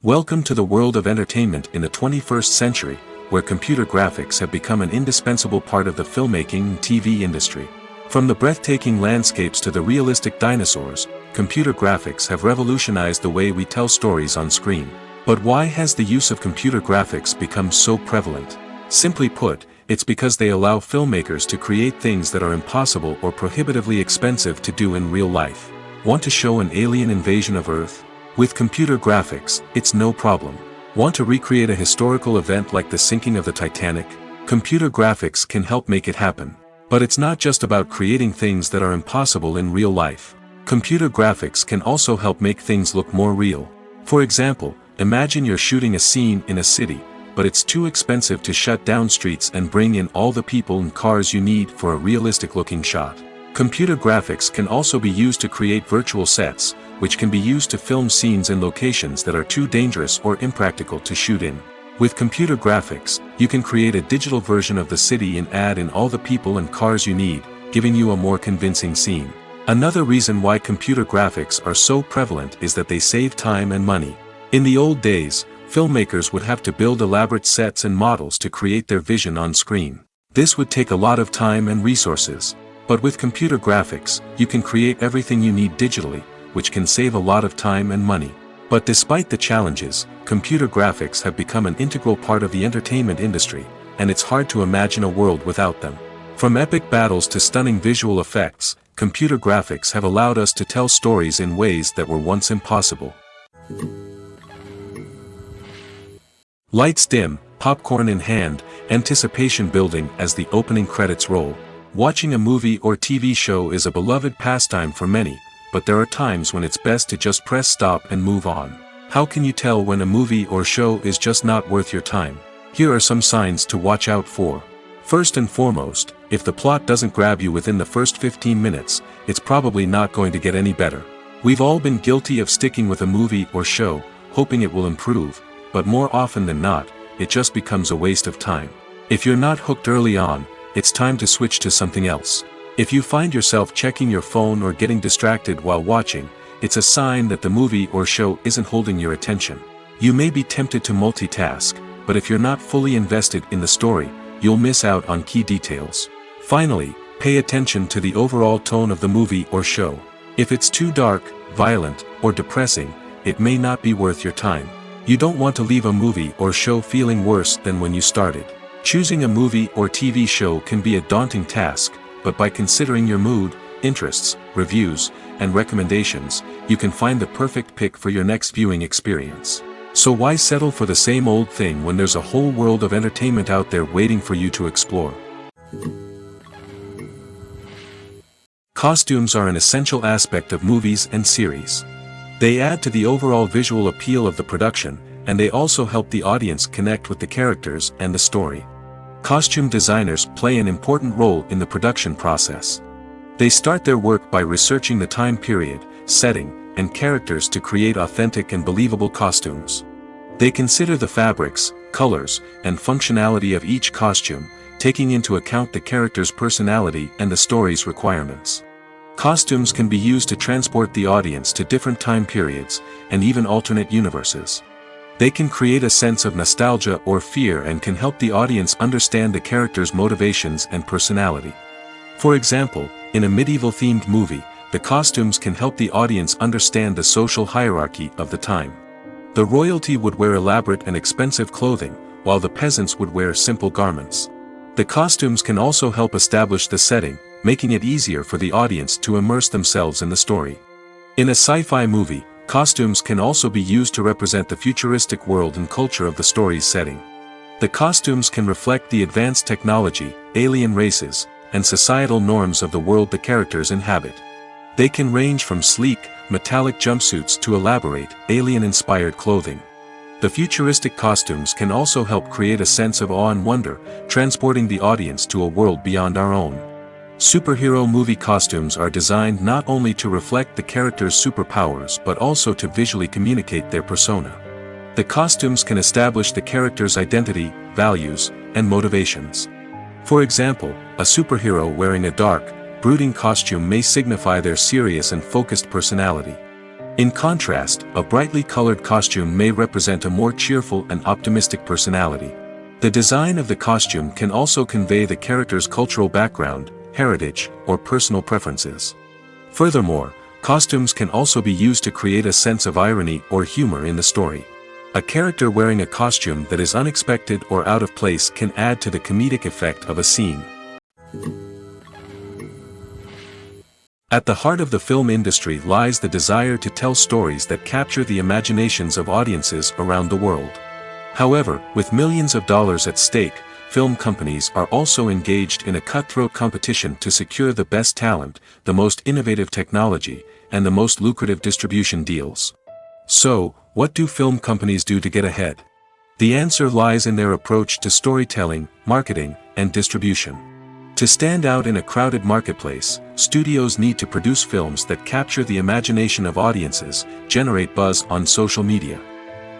Welcome to the world of entertainment in the 21st century, where computer graphics have become an indispensable part of the filmmaking and TV industry. From the breathtaking landscapes to the realistic dinosaurs, computer graphics have revolutionized the way we tell stories on screen. But why has the use of computer graphics become so prevalent? Simply put, it's because they allow filmmakers to create things that are impossible or prohibitively expensive to do in real life. Want to show an alien invasion of Earth? With computer graphics, it's no problem. Want to recreate a historical event like the sinking of the Titanic? Computer graphics can help make it happen. But it's not just about creating things that are impossible in real life. Computer graphics can also help make things look more real. For example, imagine you're shooting a scene in a city, but it's too expensive to shut down streets and bring in all the people and cars you need for a realistic-looking shot. Computer graphics can also be used to create virtual sets, which can be used to film scenes in locations that are too dangerous or impractical to shoot in. With computer graphics, you can create a digital version of the city and add in all the people and cars you need, giving you a more convincing scene. Another reason why computer graphics are so prevalent is that they save time and money. In the old days, filmmakers would have to build elaborate sets and models to create their vision on screen. This would take a lot of time and resources. But with computer graphics, you can create everything you need digitally, which can save a lot of time and money. But despite the challenges, computer graphics have become an integral part of the entertainment industry, and it's hard to imagine a world without them. From epic battles to stunning visual effects, computer graphics have allowed us to tell stories in ways that were once impossible. Lights dim, popcorn in hand, anticipation building as the opening credits roll. Watching a movie or TV show is a beloved pastime for many, but there are times when it's best to just press stop and move on. How can you tell when a movie or show is just not worth your time? Here are some signs to watch out for. First and foremost, if the plot doesn't grab you within the first 15 minutes, it's probably not going to get any better. We've all been guilty of sticking with a movie or show, hoping it will improve, but more often than not, it just becomes a waste of time. If you're not hooked early on, it's time to switch to something else. If you find yourself checking your phone or getting distracted while watching, it's a sign that the movie or show isn't holding your attention. You may be tempted to multitask, but if you're not fully invested in the story, you'll miss out on key details. Finally, pay attention to the overall tone of the movie or show. If it's too dark, violent, or depressing, it may not be worth your time. You don't want to leave a movie or show feeling worse than when you started. Choosing a movie or TV show can be a daunting task, but by considering your mood, interests, reviews, and recommendations, you can find the perfect pick for your next viewing experience. So why settle for the same old thing when there's a whole world of entertainment out there waiting for you to explore? Costumes are an essential aspect of movies and series. They add to the overall visual appeal of the production, and they also help the audience connect with the characters and the story. Costume designers play an important role in the production process. They start their work by researching the time period, setting, and characters to create authentic and believable costumes. They consider the fabrics, colors, and functionality of each costume, taking into account the character's personality and the story's requirements. Costumes can be used to transport the audience to different time periods, and even alternate universes. They can create a sense of nostalgia or fear and can help the audience understand the character's motivations and personality. For example, in a medieval-themed movie, the costumes can help the audience understand the social hierarchy of the time. The royalty would wear elaborate and expensive clothing, while the peasants would wear simple garments. The costumes can also help establish the setting, making it easier for the audience to immerse themselves in the story. In a sci-fi movie, costumes can also be used to represent the futuristic world and culture of the story's setting. The costumes can reflect the advanced technology, alien races, and societal norms of the world the characters inhabit. They can range from sleek, metallic jumpsuits to elaborate, alien-inspired clothing. The futuristic costumes can also help create a sense of awe and wonder, transporting the audience to a world beyond our own. Superhero movie costumes are designed not only to reflect the character's superpowers but also to visually communicate their persona. The costumes can establish the character's identity, values, and motivations. For example, a superhero wearing a dark, brooding costume may signify their serious and focused personality. In contrast, a brightly colored costume may represent a more cheerful and optimistic personality. The design of the costume can also convey the character's cultural background, heritage, or personal preferences. Furthermore, costumes can also be used to create a sense of irony or humor in the story. A character wearing a costume that is unexpected or out of place can add to the comedic effect of a scene. At the heart of the film industry lies the desire to tell stories that capture the imaginations of audiences around the world. However, with millions of dollars at stake, film companies are also engaged in a cutthroat competition to secure the best talent, the most innovative technology, and the most lucrative distribution deals. So, what do film companies do to get ahead? The answer lies in their approach to storytelling, marketing, and distribution. To stand out in a crowded marketplace, studios need to produce films that capture the imagination of audiences, generate buzz on social media.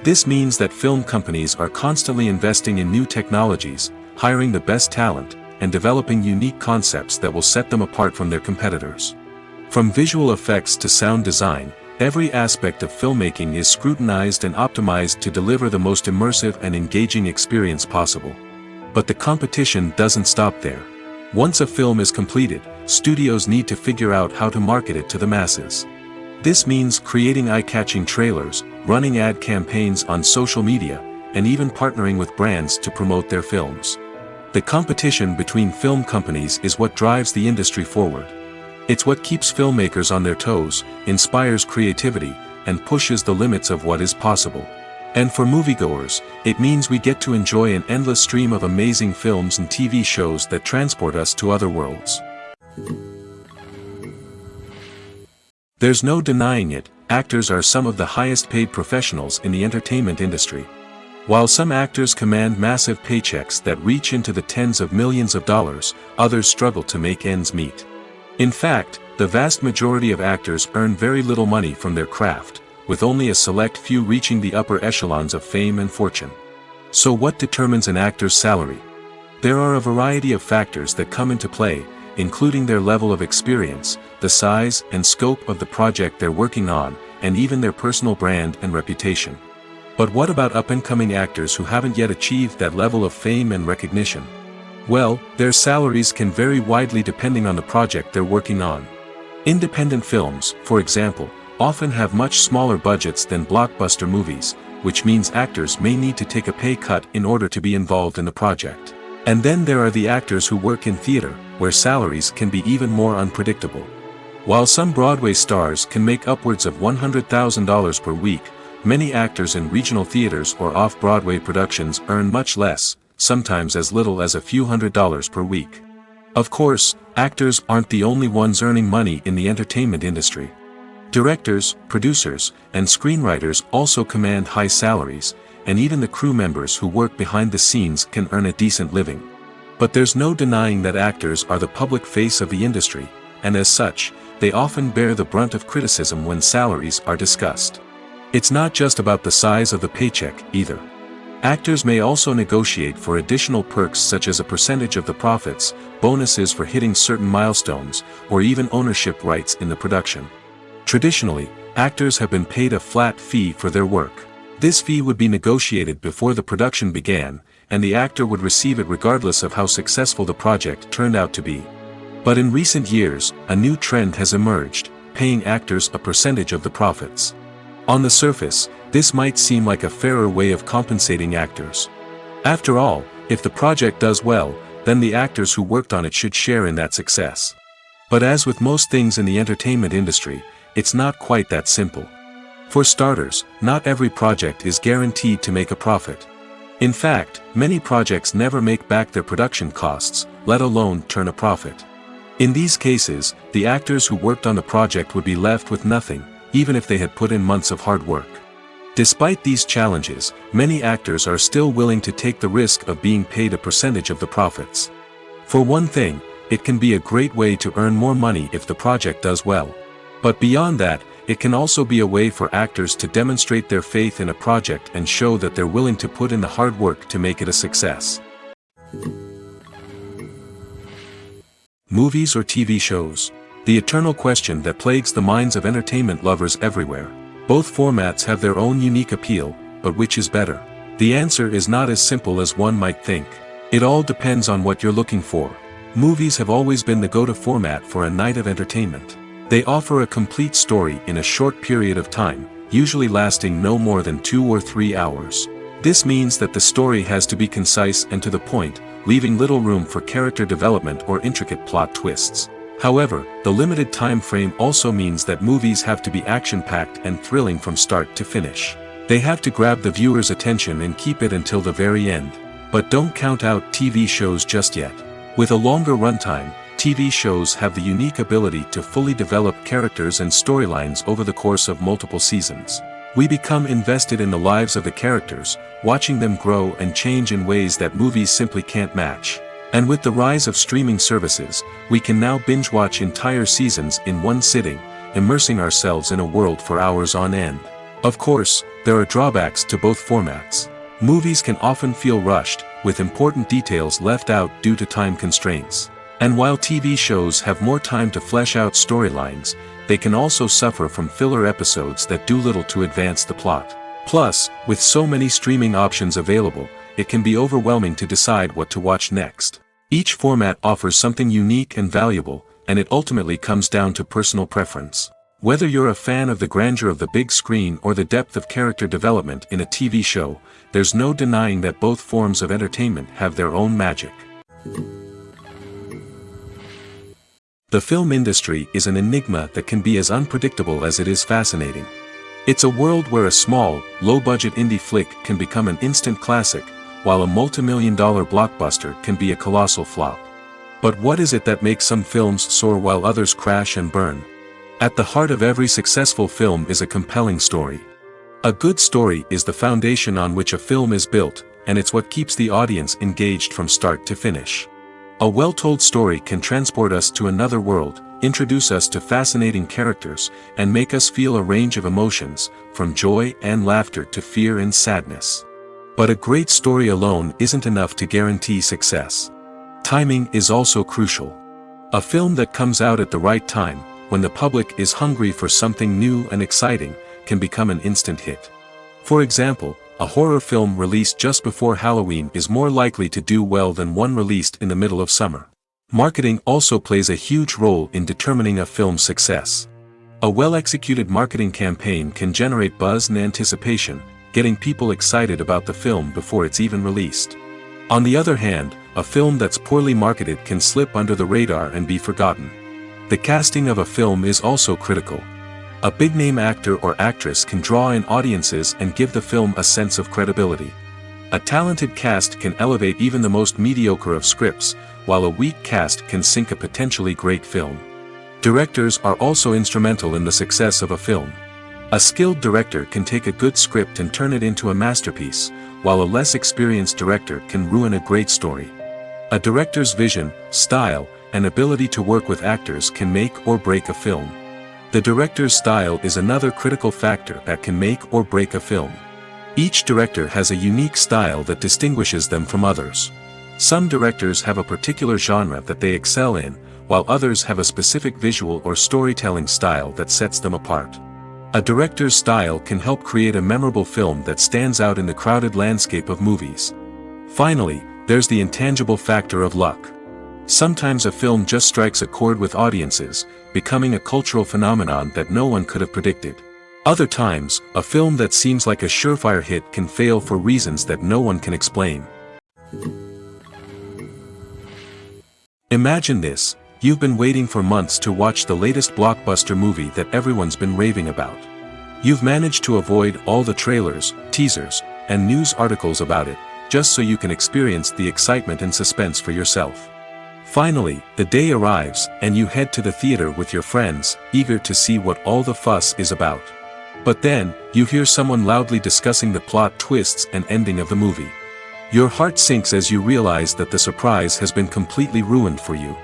This means that film companies are constantly investing in new technologies, hiring the best talent, and developing unique concepts that will set them apart from their competitors. From visual effects to sound design, every aspect of filmmaking is scrutinized and optimized to deliver the most immersive and engaging experience possible. But the competition doesn't stop there. Once a film is completed, studios need to figure out how to market it to the masses. This means creating eye-catching trailers, running ad campaigns on social media, and even partnering with brands to promote their films. The competition between film companies is what drives the industry forward. It's what keeps filmmakers on their toes, inspires creativity, and pushes the limits of what is possible. And for moviegoers, it means we get to enjoy an endless stream of amazing films and TV shows that transport us to other worlds. There's no denying it, actors are some of the highest paid professionals in the entertainment industry. While some actors command massive paychecks that reach into the tens of millions of dollars, others struggle to make ends meet. In fact, the vast majority of actors earn very little money from their craft, with only a select few reaching the upper echelons of fame and fortune. So what determines an actor's salary? There are a variety of factors that come into play, including their level of experience, the size and scope of the project they're working on, and even their personal brand and reputation. But what about up-and-coming actors who haven't yet achieved that level of fame and recognition? Well, their salaries can vary widely depending on the project they're working on. Independent films, for example, often have much smaller budgets than blockbuster movies, which means actors may need to take a pay cut in order to be involved in the project. And then there are the actors who work in theater, where salaries can be even more unpredictable. While some Broadway stars can make upwards of $100,000 per week, many actors in regional theaters or off-Broadway productions earn much less, sometimes as little as a few $100s per week. Of course, actors aren't the only ones earning money in the entertainment industry. Directors, producers, and screenwriters also command high salaries, and even the crew members who work behind the scenes can earn a decent living. But there's no denying that actors are the public face of the industry, and as such, they often bear the brunt of criticism when salaries are discussed. It's not just about the size of the paycheck, either. Actors may also negotiate for additional perks such as a percentage of the profits, bonuses for hitting certain milestones, or even ownership rights in the production. Traditionally, actors have been paid a flat fee for their work. This fee would be negotiated before the production began, and the actor would receive it regardless of how successful the project turned out to be. But in recent years, a new trend has emerged, paying actors a percentage of the profits. On the surface, this might seem like a fairer way of compensating actors. After all, if the project does well, then the actors who worked on it should share in that success. But as with most things in the entertainment industry, it's not quite that simple. For starters, not every project is guaranteed to make a profit. In fact, many projects never make back their production costs, let alone turn a profit. In these cases, the actors who worked on the project would be left with nothing, even if they had put in months of hard work. Despite these challenges, many actors are still willing to take the risk of being paid a percentage of the profits. For one thing, it can be a great way to earn more money if the project does well. But beyond that, it can also be a way for actors to demonstrate their faith in a project and show that they're willing to put in the hard work to make it a success. Movies or TV shows? The eternal question that plagues the minds of entertainment lovers everywhere. Both formats have their own unique appeal, but which is better? The answer is not as simple as one might think. It all depends on what you're looking for. Movies have always been the go-to format for a night of entertainment. They offer a complete story in a short period of time, usually lasting no more than 2 or 3 hours. This means that the story has to be concise and to the point, leaving little room for character development or intricate plot twists. However, the limited time frame also means that movies have to be action-packed and thrilling from start to finish. They have to grab the viewer's attention and keep it until the very end. But don't count out TV shows just yet. With a longer runtime, TV shows have the unique ability to fully develop characters and storylines over the course of multiple seasons. We become invested in the lives of the characters, watching them grow and change in ways that movies simply can't match. And with the rise of streaming services, we can now binge-watch entire seasons in one sitting, immersing ourselves in a world for hours on end. Of course, there are drawbacks to both formats. Movies can often feel rushed, with important details left out due to time constraints. And while TV shows have more time to flesh out storylines, they can also suffer from filler episodes that do little to advance the plot. Plus, with so many streaming options available, it can be overwhelming to decide what to watch next. Each format offers something unique and valuable, and it ultimately comes down to personal preference. Whether you're a fan of the grandeur of the big screen or the depth of character development in a TV show, there's no denying that both forms of entertainment have their own magic. The film industry is an enigma that can be as unpredictable as it is fascinating. It's a world where a small, low-budget indie flick can become an instant classic, while a multi-million-dollar blockbuster can be a colossal flop. But what is it that makes some films soar while others crash and burn? At the heart of every successful film is a compelling story. A good story is the foundation on which a film is built, and it's what keeps the audience engaged from start to finish. A well-told story can transport us to another world, introduce us to fascinating characters, and make us feel a range of emotions, from joy and laughter to fear and sadness. But a great story alone isn't enough to guarantee success. Timing is also crucial. A film that comes out at the right time, when the public is hungry for something new and exciting, can become an instant hit. For example, a horror film released just before Halloween is more likely to do well than one released in the middle of summer. Marketing also plays a huge role in determining a film's success. A well-executed marketing campaign can generate buzz and anticipation, getting people excited about the film before it's even released. On the other hand, a film that's poorly marketed can slip under the radar and be forgotten. The casting of a film is also critical. A big-name actor or actress can draw in audiences and give the film a sense of credibility. A talented cast can elevate even the most mediocre of scripts, while a weak cast can sink a potentially great film. Directors are also instrumental in the success of a film. A skilled director can take a good script and turn it into a masterpiece, while a less experienced director can ruin a great story. A director's vision, style, and ability to work with actors can make or break a film. The director's style is another critical factor that can make or break a film. Each director has a unique style that distinguishes them from others. Some directors have a particular genre that they excel in, while others have a specific visual or storytelling style that sets them apart. A director's style can help create a memorable film that stands out in the crowded landscape of movies. Finally, there's the intangible factor of luck. Sometimes a film just strikes a chord with audiences, becoming a cultural phenomenon that no one could have predicted. Other times, a film that seems like a surefire hit can fail for reasons that no one can explain. Imagine this: you've been waiting for months to watch the latest blockbuster movie that everyone's been raving about. You've managed to avoid all the trailers, teasers, and news articles about it, just so you can experience the excitement and suspense for yourself. Finally, the day arrives, and you head to the theater with your friends, eager to see what all the fuss is about. But then, you hear someone loudly discussing the plot twists and ending of the movie. Your heart sinks as you realize that the surprise has been completely ruined for you.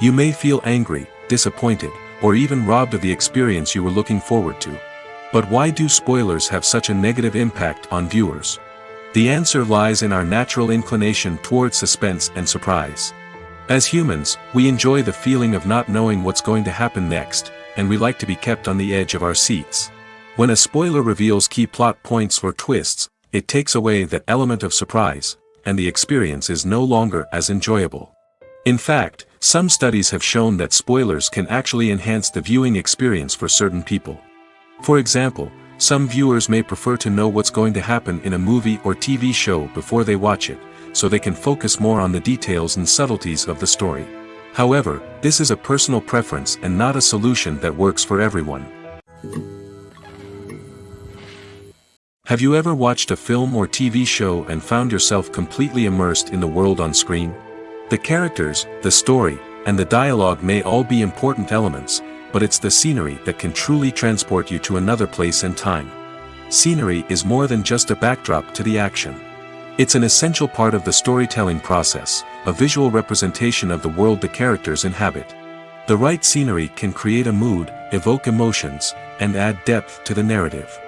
You may feel angry, disappointed, or even robbed of the experience you were looking forward to. But why do spoilers have such a negative impact on viewers? The answer lies in our natural inclination towards suspense and surprise. As humans, we enjoy the feeling of not knowing what's going to happen next, and we like to be kept on the edge of our seats. When a spoiler reveals key plot points or twists, it takes away that element of surprise, and the experience is no longer as enjoyable. In fact, some studies have shown that spoilers can actually enhance the viewing experience for certain people. For example, some viewers may prefer to know what's going to happen in a movie or TV show before they watch it, so they can focus more on the details and subtleties of the story. However, this is a personal preference and not a solution that works for everyone. Have you ever watched a film or TV show and found yourself completely immersed in the world on screen? The characters, the story, and the dialogue may all be important elements, but it's the scenery that can truly transport you to another place and time. Scenery is more than just a backdrop to the action. It's an essential part of the storytelling process, a visual representation of the world the characters inhabit. The right scenery can create a mood, evoke emotions, and add depth to the narrative.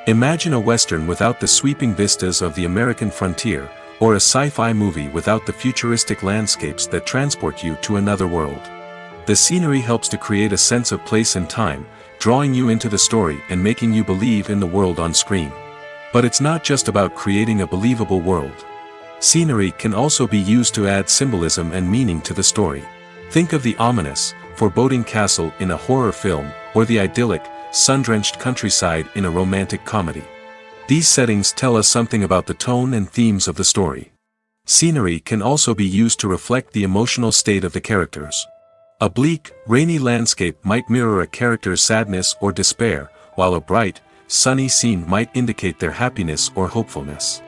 Imagine a Western without the sweeping vistas of the American frontier, or a sci-fi movie without the futuristic landscapes that transport you to another world. The scenery helps to create a sense of place and time, drawing you into the story and making you believe in the world on screen. But it's not just about creating a believable world. Scenery can also be used to add symbolism and meaning to the story. Think of the ominous, foreboding castle in a horror film, or the idyllic, sun-drenched countryside in a romantic comedy. These settings tell us something about the tone and themes of the story. Scenery can also be used to reflect the emotional state of the characters. A bleak, rainy landscape might mirror a character's sadness or despair, while a bright, sunny scene might indicate their happiness or hopefulness.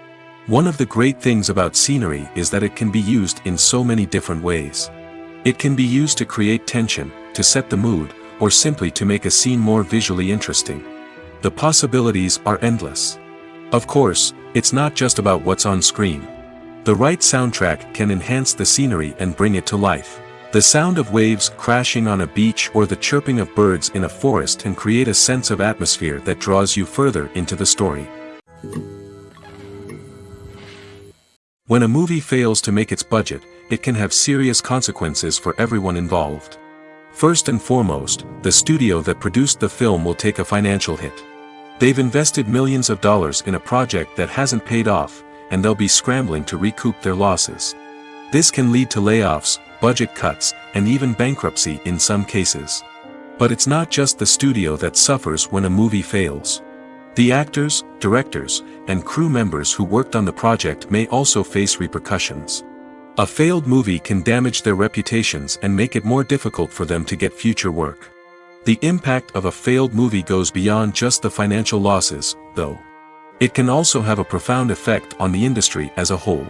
One of the great things about scenery is that it can be used in so many different ways. It can be used to create tension, to set the mood, or simply to make a scene more visually interesting. The possibilities are endless. Of course, it's not just about what's on screen. The right soundtrack can enhance the scenery and bring it to life. The sound of waves crashing on a beach or the chirping of birds in a forest can create a sense of atmosphere that draws you further into the story. When a movie fails to make its budget, it can have serious consequences for everyone involved. First and foremost, the studio that produced the film will take a financial hit. They've invested millions of dollars in a project that hasn't paid off, and they'll be scrambling to recoup their losses. This can lead to layoffs, budget cuts, and even bankruptcy in some cases. But it's not just the studio that suffers when a movie fails. The actors, directors, and crew members who worked on the project may also face repercussions. A failed movie can damage their reputations and make it more difficult for them to get future work. The impact of a failed movie goes beyond just the financial losses, though. It can also have a profound effect on the industry as a whole.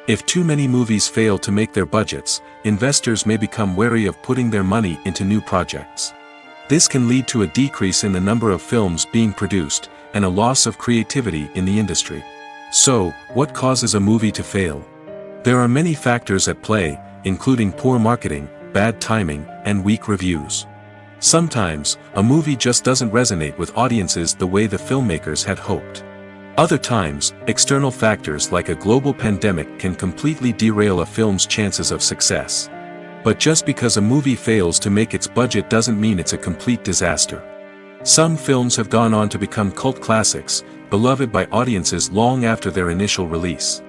If too many movies fail to make their budgets, investors may become wary of putting their money into new projects. This can lead to a decrease in the number of films being produced, and a loss of creativity in the industry. So, what causes a movie to fail? There are many factors at play, including poor marketing, bad timing, and weak reviews. Sometimes, a movie just doesn't resonate with audiences the way the filmmakers had hoped. Other times, external factors like a global pandemic can completely derail a film's chances of success. But just because a movie fails to make its budget doesn't mean it's a complete disaster. Some films have gone on to become cult classics, beloved by audiences long after their initial release.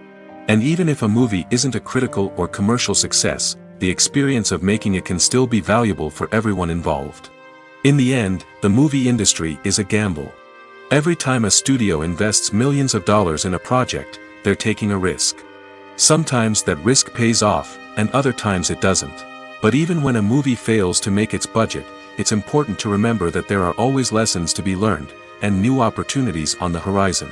And even if a movie isn't a critical or commercial success, the experience of making it can still be valuable for everyone involved. In the end, the movie industry is a gamble. Every time a studio invests millions of dollars in a project, they're taking a risk. Sometimes that risk pays off, and other times it doesn't. But even when a movie fails to make its budget, it's important to remember that there are always lessons to be learned, and new opportunities on the horizon.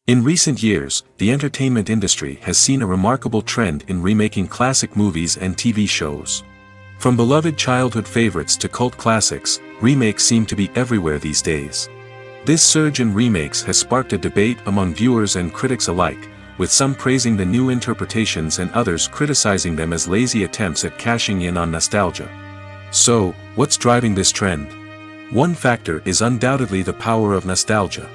In recent years, the entertainment industry has seen a remarkable trend in remaking classic movies and TV shows. From beloved childhood favorites to cult classics, remakes seem to be everywhere these days. This surge in remakes has sparked a debate among viewers and critics alike, with some praising the new interpretations and others criticizing them as lazy attempts at cashing in on nostalgia. So, what's driving this trend? One factor is undoubtedly the power of nostalgia.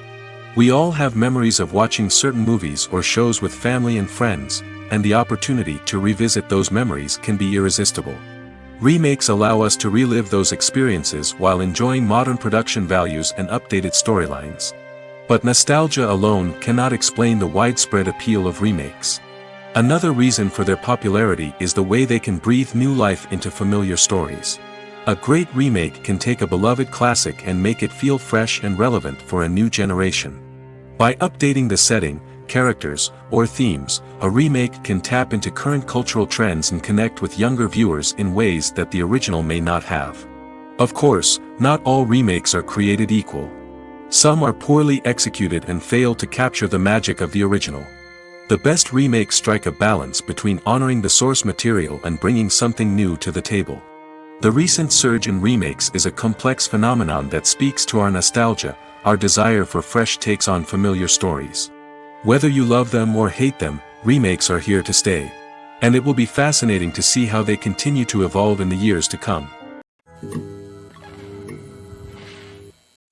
We all have memories of watching certain movies or shows with family and friends, and the opportunity to revisit those memories can be irresistible. Remakes allow us to relive those experiences while enjoying modern production values and updated storylines. But nostalgia alone cannot explain the widespread appeal of remakes. Another reason for their popularity is the way they can breathe new life into familiar stories. A great remake can take a beloved classic and make it feel fresh and relevant for a new generation. By updating the setting, characters, or themes, a remake can tap into current cultural trends and connect with younger viewers in ways that the original may not have. Of course, not all remakes are created equal. Some are poorly executed and fail to capture the magic of the original. The best remakes strike a balance between honoring the source material and bringing something new to the table. The recent surge in remakes is a complex phenomenon that speaks to our nostalgia, our desire for fresh takes on familiar stories. Whether you love them or hate them, remakes are here to stay. And it will be fascinating to see how they continue to evolve in the years to come.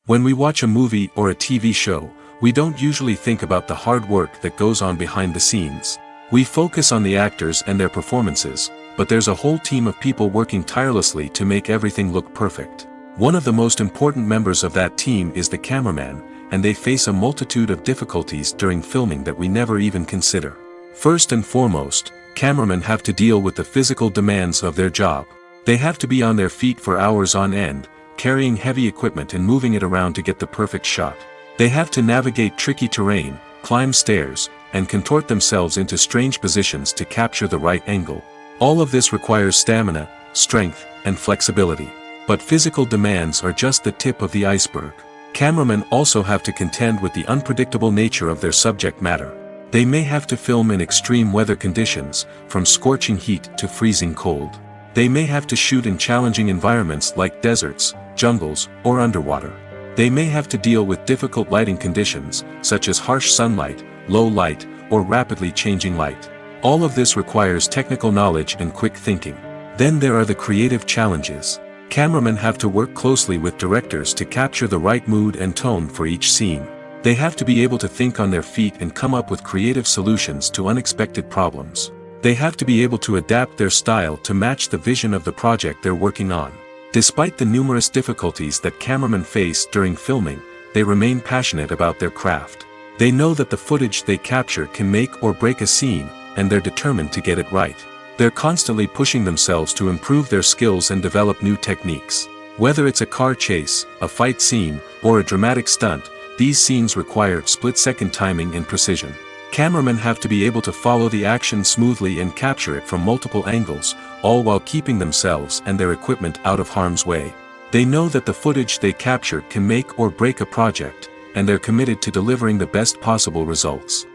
When we watch a movie or a TV show, we don't usually think about the hard work that goes on behind the scenes. We focus on the actors and their performances, but there's a whole team of people working tirelessly to make everything look perfect. One of the most important members of that team is the cameraman, and they face a multitude of difficulties during filming that we never even consider. First and foremost, cameramen have to deal with the physical demands of their job. They have to be on their feet for hours on end, carrying heavy equipment and moving it around to get the perfect shot. They have to navigate tricky terrain, climb stairs, and contort themselves into strange positions to capture the right angle. All of this requires stamina, strength, and flexibility. But physical demands are just the tip of the iceberg. Cameramen also have to contend with the unpredictable nature of their subject matter. They may have to film in extreme weather conditions, from scorching heat to freezing cold. They may have to shoot in challenging environments like deserts, jungles, or underwater. They may have to deal with difficult lighting conditions, such as harsh sunlight, low light, or rapidly changing light. All of this requires technical knowledge and quick thinking. Then there are the creative challenges. Cameramen have to work closely with directors to capture the right mood and tone for each scene. They have to be able to think on their feet and come up with creative solutions to unexpected problems. They have to be able to adapt their style to match the vision of the project they're working on. Despite the numerous difficulties that cameramen face during filming, they remain passionate about their craft. They know that the footage they capture can make or break a scene, and they're determined to get it right. They're constantly pushing themselves to improve their skills and develop new techniques. Whether it's a car chase, a fight scene, or a dramatic stunt, these scenes require split-second timing and precision. Cameramen have to be able to follow the action smoothly and capture it from multiple angles, all while keeping themselves and their equipment out of harm's way. They know that the footage they capture can make or break a project, and they're committed to delivering the best possible results.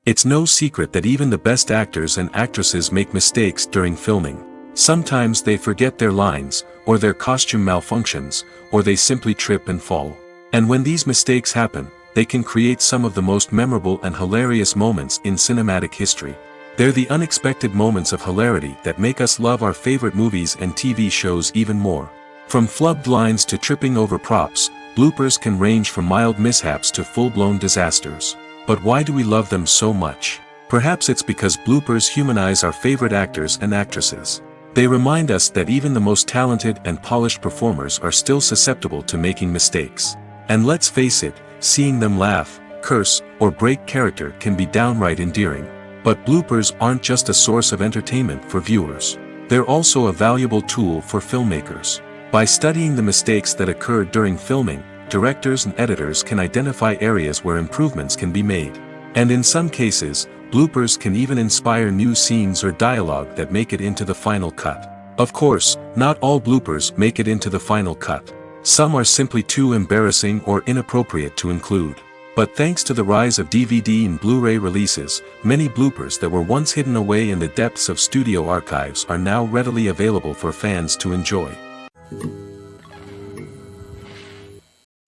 It's no secret that even the best actors and actresses make mistakes during filming. Sometimes they forget their lines, or their costume malfunctions, or they simply trip and fall. And when these mistakes happen, they can create some of the most memorable and hilarious moments in cinematic history. They're the unexpected moments of hilarity that make us love our favorite movies and TV shows even more. From flubbed lines to tripping over props, bloopers can range from mild mishaps to full-blown disasters. But why do we love them so much? Perhaps it's because bloopers humanize our favorite actors and actresses. They remind us that even the most talented and polished performers are still susceptible to making mistakes. And let's face it, seeing them laugh, curse, or break character can be downright endearing. But bloopers aren't just a source of entertainment for viewers. They're also a valuable tool for filmmakers. By studying the mistakes that occurred during filming, directors and editors can identify areas where improvements can be made. And in some cases, bloopers can even inspire new scenes or dialogue that make it into the final cut. Of course, not all bloopers make it into the final cut. Some are simply too embarrassing or inappropriate to include. But thanks to the rise of DVD and Blu-ray releases, many bloopers that were once hidden away in the depths of studio archives are now readily available for fans to enjoy.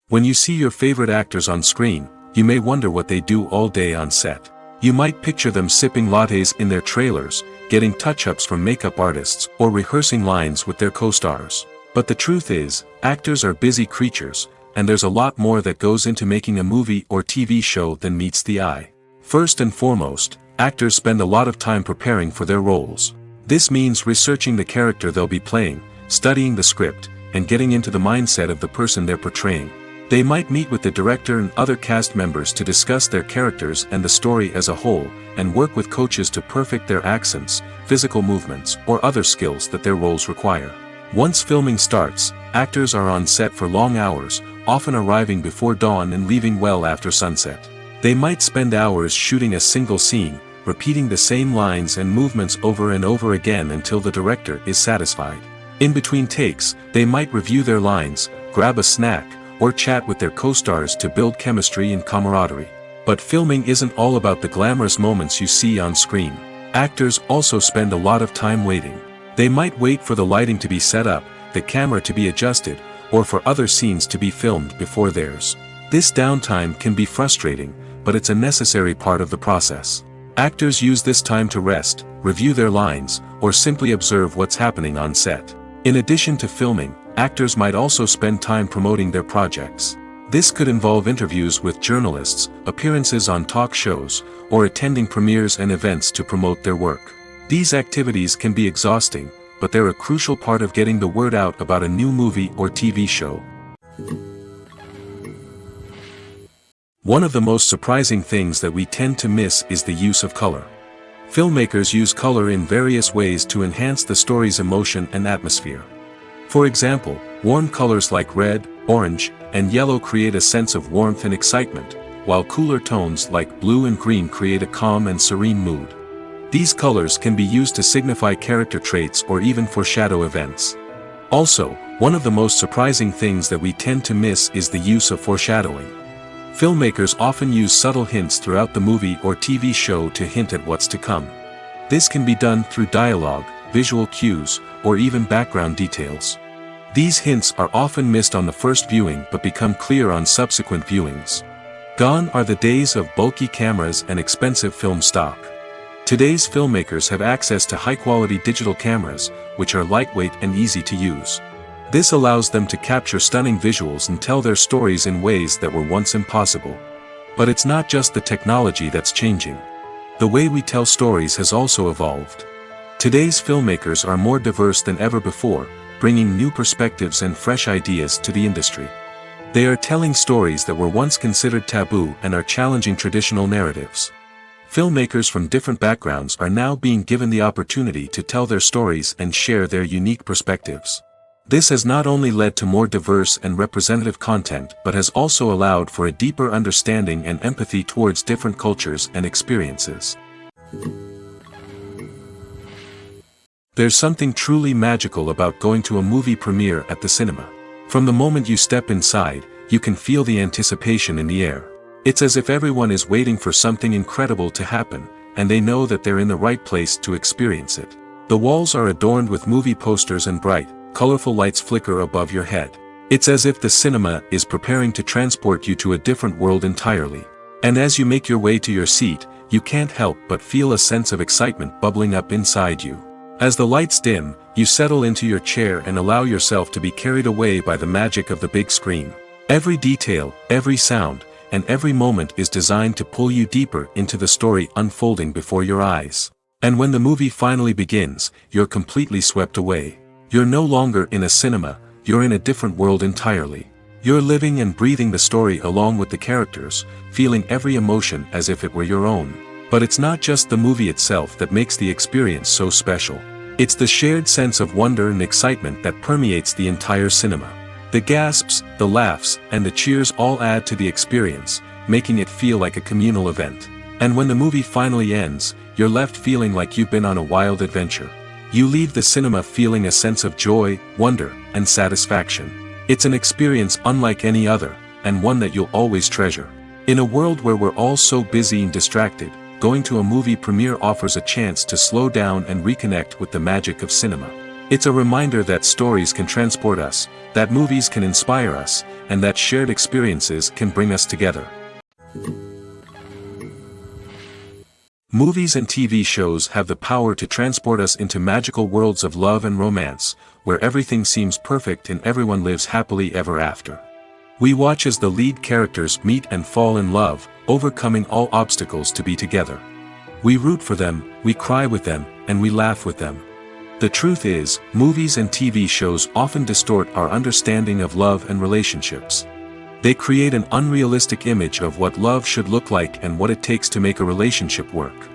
When you see your favorite actors on screen, you may wonder what they do all day on set. You might picture them sipping lattes in their trailers, getting touch-ups from makeup artists, or rehearsing lines with their co-stars. But the truth is, actors are busy creatures, and there's a lot more that goes into making a movie or TV show than meets the eye. First and foremost, actors spend a lot of time preparing for their roles. This means researching the character they'll be playing, studying the script, and getting into the mindset of the person they're portraying. They might meet with the director and other cast members to discuss their characters and the story as a whole, and work with coaches to perfect their accents, physical movements, or other skills that their roles require. Once filming starts, actors are on set for long hours, often arriving before dawn and leaving well after sunset. They might spend hours shooting a single scene, repeating the same lines and movements over and over again until the director is satisfied. In between takes, they might review their lines, grab a snack, or chat with their co-stars to build chemistry and camaraderie. But filming isn't all about the glamorous moments you see on screen. Actors also spend a lot of time waiting. They might wait for the lighting to be set up, the camera to be adjusted, or for other scenes to be filmed before theirs. This downtime can be frustrating, but it's a necessary part of the process. Actors use this time to rest, review their lines, or simply observe what's happening on set. In addition to filming, actors might also spend time promoting their projects. This could involve interviews with journalists, appearances on talk shows, or attending premieres and events to promote their work. These activities can be exhausting, but they're a crucial part of getting the word out about a new movie or TV show. One of the most surprising things that we tend to miss is the use of color. Filmmakers use color in various ways to enhance the story's emotion and atmosphere. For example, warm colors like red, orange, and yellow create a sense of warmth and excitement, while cooler tones like blue and green create a calm and serene mood. These colors can be used to signify character traits or even foreshadow events. Also, one of the most surprising things that we tend to miss is the use of foreshadowing. Filmmakers often use subtle hints throughout the movie or TV show to hint at what's to come. This can be done through dialogue, visual cues, or even background details. These hints are often missed on the first viewing but become clear on subsequent viewings. Gone are the days of bulky cameras and expensive film stock. Today's filmmakers have access to high-quality digital cameras, which are lightweight and easy to use. This allows them to capture stunning visuals and tell their stories in ways that were once impossible. But it's not just the technology that's changing. The way we tell stories has also evolved. Today's filmmakers are more diverse than ever before, bringing new perspectives and fresh ideas to the industry. They are telling stories that were once considered taboo and are challenging traditional narratives. Filmmakers from different backgrounds are now being given the opportunity to tell their stories and share their unique perspectives. This has not only led to more diverse and representative content but has also allowed for a deeper understanding and empathy towards different cultures and experiences. There's something truly magical about going to a movie premiere at the cinema. From the moment you step inside, you can feel the anticipation in the air. It's as if everyone is waiting for something incredible to happen, and they know that they're in the right place to experience it. The walls are adorned with movie posters and bright, colorful lights flicker above your head. It's as if the cinema is preparing to transport you to a different world entirely. And as you make your way to your seat, you can't help but feel a sense of excitement bubbling up inside you. As the lights dim, you settle into your chair and allow yourself to be carried away by the magic of the big screen. Every detail, every sound, and every moment is designed to pull you deeper into the story unfolding before your eyes. And when the movie finally begins, you're completely swept away. You're no longer in a cinema, you're in a different world entirely. You're living and breathing the story along with the characters, feeling every emotion as if it were your own. But it's not just the movie itself that makes the experience so special. It's the shared sense of wonder and excitement that permeates the entire cinema. The gasps, the laughs, and the cheers all add to the experience, making it feel like a communal event. And when the movie finally ends, you're left feeling like you've been on a wild adventure. You leave the cinema feeling a sense of joy, wonder, and satisfaction. It's an experience unlike any other, and one that you'll always treasure. In a world where we're all so busy and distracted, going to a movie premiere offers a chance to slow down and reconnect with the magic of cinema. It's a reminder that stories can transport us, that movies can inspire us, and that shared experiences can bring us together. Movies and TV shows have the power to transport us into magical worlds of love and romance, where everything seems perfect and everyone lives happily ever after. We watch as the lead characters meet and fall in love, overcoming all obstacles to be together. We root for them, we cry with them, and we laugh with them. The truth is, movies and TV shows often distort our understanding of love and relationships. They create an unrealistic image of what love should look like and what it takes to make a relationship work.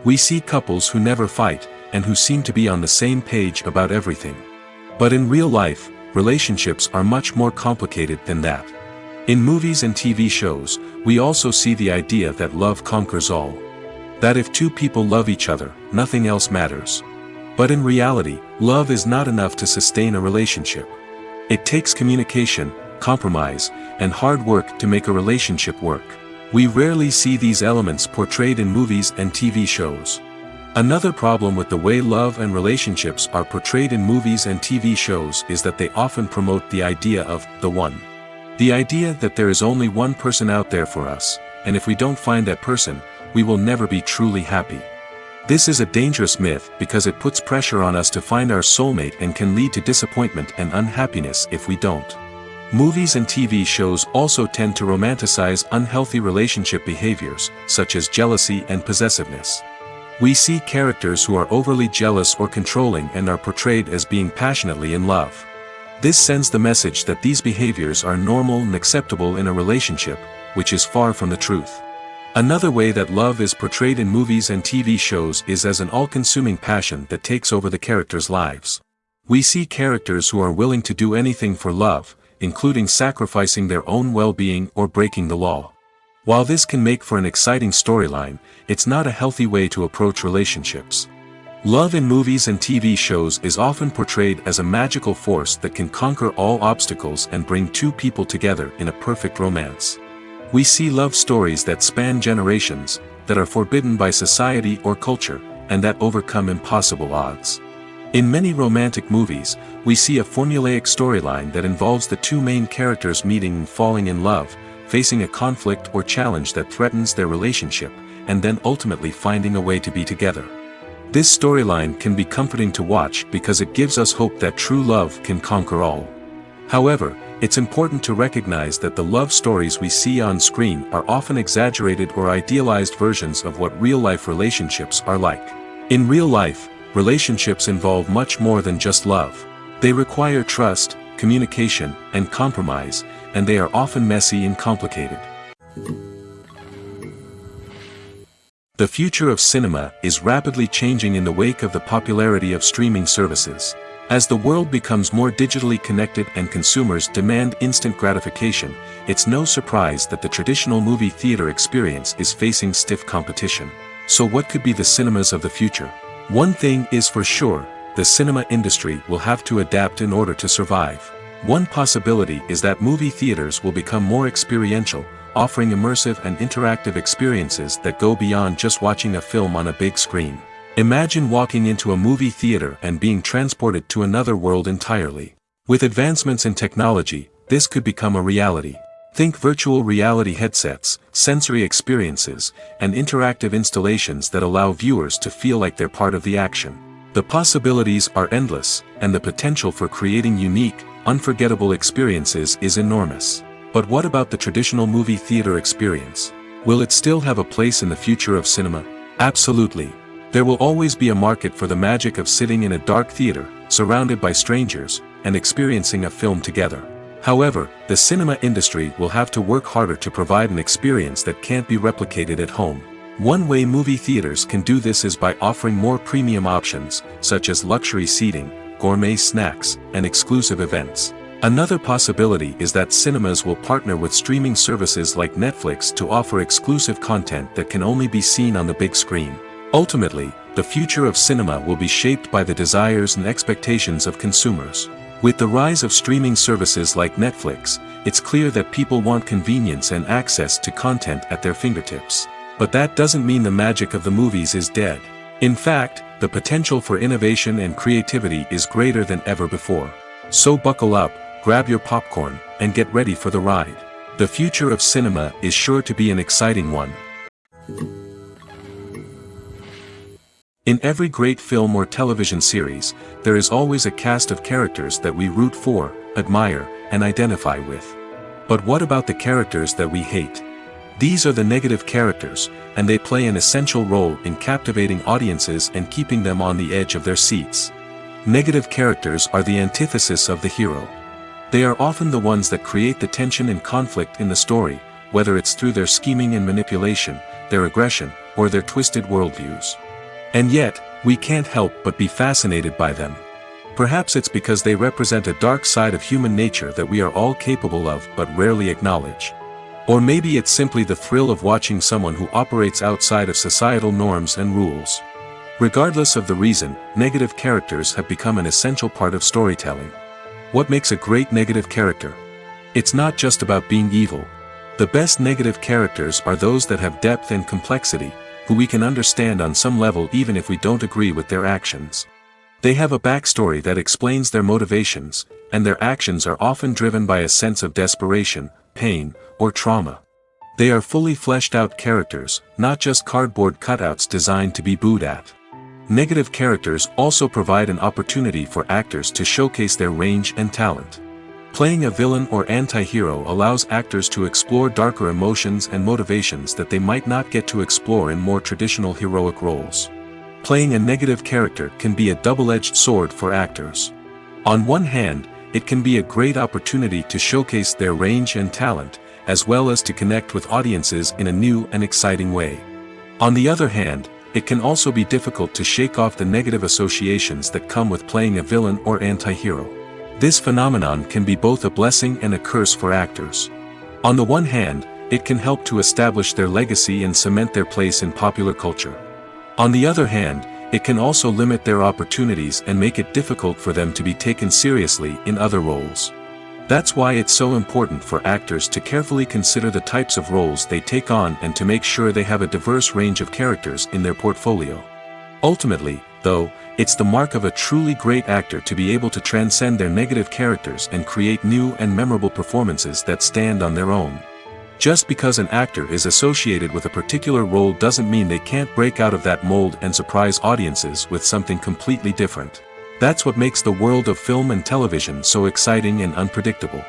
We see couples who never fight, and who seem to be on the same page about everything. But in real life, relationships are much more complicated than that. In movies and TV shows, we also see the idea that love conquers all. That if two people love each other, nothing else matters. But in reality, love is not enough to sustain a relationship. It takes communication, compromise, and hard work to make a relationship work. We rarely see these elements portrayed in movies and TV shows. Another problem with the way love and relationships are portrayed in movies and TV shows is that they often promote the idea of the one. The idea that there is only one person out there for us, and if we don't find that person, we will never be truly happy. This is a dangerous myth because it puts pressure on us to find our soulmate and can lead to disappointment and unhappiness if we don't. Movies and TV shows also tend to romanticize unhealthy relationship behaviors, such as jealousy and possessiveness. We see characters who are overly jealous or controlling and are portrayed as being passionately in love. This sends the message that these behaviors are normal and acceptable in a relationship, which is far from the truth. Another way that love is portrayed in movies and TV shows is as an all-consuming passion that takes over the characters' lives. We see characters who are willing to do anything for love, including sacrificing their own well-being or breaking the law. While this can make for an exciting storyline, it's not a healthy way to approach relationships. Love in movies and TV shows is often portrayed as a magical force that can conquer all obstacles and bring two people together in a perfect romance. We see love stories that span generations, that are forbidden by society or culture, and that overcome impossible odds. In many romantic movies, we see a formulaic storyline that involves the two main characters meeting and falling in love, facing a conflict or challenge that threatens their relationship, and then ultimately finding a way to be together. This storyline can be comforting to watch because it gives us hope that true love can conquer all. However, it's important to recognize that the love stories we see on screen are often exaggerated or idealized versions of what real-life relationships are like. In real life, relationships involve much more than just love. They require trust, communication, and compromise, and they are often messy and complicated. The future of cinema is rapidly changing in the wake of the popularity of streaming services. As the world becomes more digitally connected and consumers demand instant gratification, it's no surprise that the traditional movie theater experience is facing stiff competition. So what could be the cinemas of the future? One thing is for sure, the cinema industry will have to adapt in order to survive. One possibility is that movie theaters will become more experiential, offering immersive and interactive experiences that go beyond just watching a film on a big screen. Imagine walking into a movie theater and being transported to another world entirely. With advancements in technology, this could become a reality. Think virtual reality headsets, sensory experiences, and interactive installations that allow viewers to feel like they're part of the action. The possibilities are endless, and the potential for creating unique, unforgettable experiences is enormous. But what about the traditional movie theater experience? Will it still have a place in the future of cinema? Absolutely. There will always be a market for the magic of sitting in a dark theater, surrounded by strangers, and experiencing a film together. However, the cinema industry will have to work harder to provide an experience that can't be replicated at home. One way movie theaters can do this is by offering more premium options, such as luxury seating, gourmet snacks, and exclusive events. Another possibility is that cinemas will partner with streaming services like Netflix to offer exclusive content that can only be seen on the big screen. Ultimately, the future of cinema will be shaped by the desires and expectations of consumers. With the rise of streaming services like Netflix, it's clear that people want convenience and access to content at their fingertips. But that doesn't mean the magic of the movies is dead. In fact, the potential for innovation and creativity is greater than ever before. So buckle up, grab your popcorn, and get ready for the ride. The future of cinema is sure to be an exciting one. In every great film or television series, there is always a cast of characters that we root for, admire, and identify with. But what about the characters that we hate? These are the negative characters, and they play an essential role in captivating audiences and keeping them on the edge of their seats. Negative characters are the antithesis of the hero. They are often the ones that create the tension and conflict in the story, whether it's through their scheming and manipulation, their aggression, or their twisted worldviews. And yet, we can't help but be fascinated by them. Perhaps it's because they represent a dark side of human nature that we are all capable of but rarely acknowledge. Or maybe it's simply the thrill of watching someone who operates outside of societal norms and rules. Regardless of the reason, negative characters have become an essential part of storytelling. What makes a great negative character? It's not just about being evil. The best negative characters are those that have depth and complexity, who we can understand on some level even if we don't agree with their actions. They have a backstory that explains their motivations, and their actions are often driven by a sense of desperation, pain, or trauma. They are fully fleshed out characters, not just cardboard cutouts designed to be booed at. Negative characters also provide an opportunity for actors to showcase their range and talent. Playing a villain or anti-hero allows actors to explore darker emotions and motivations that they might not get to explore in more traditional heroic roles. Playing a negative character can be a double-edged sword for actors. On one hand, it can be a great opportunity to showcase their range and talent, as well as to connect with audiences in a new and exciting way. On the other hand, it can also be difficult to shake off the negative associations that come with playing a villain or anti-hero. This phenomenon can be both a blessing and a curse for actors. On the one hand, it can help to establish their legacy and cement their place in popular culture. On the other hand, it can also limit their opportunities and make it difficult for them to be taken seriously in other roles. That's why it's so important for actors to carefully consider the types of roles they take on and to make sure they have a diverse range of characters in their portfolio. Ultimately, though, it's the mark of a truly great actor to be able to transcend their negative characters and create new and memorable performances that stand on their own. Just because an actor is associated with a particular role doesn't mean they can't break out of that mold and surprise audiences with something completely different. That's what makes the world of film and television so exciting and unpredictable.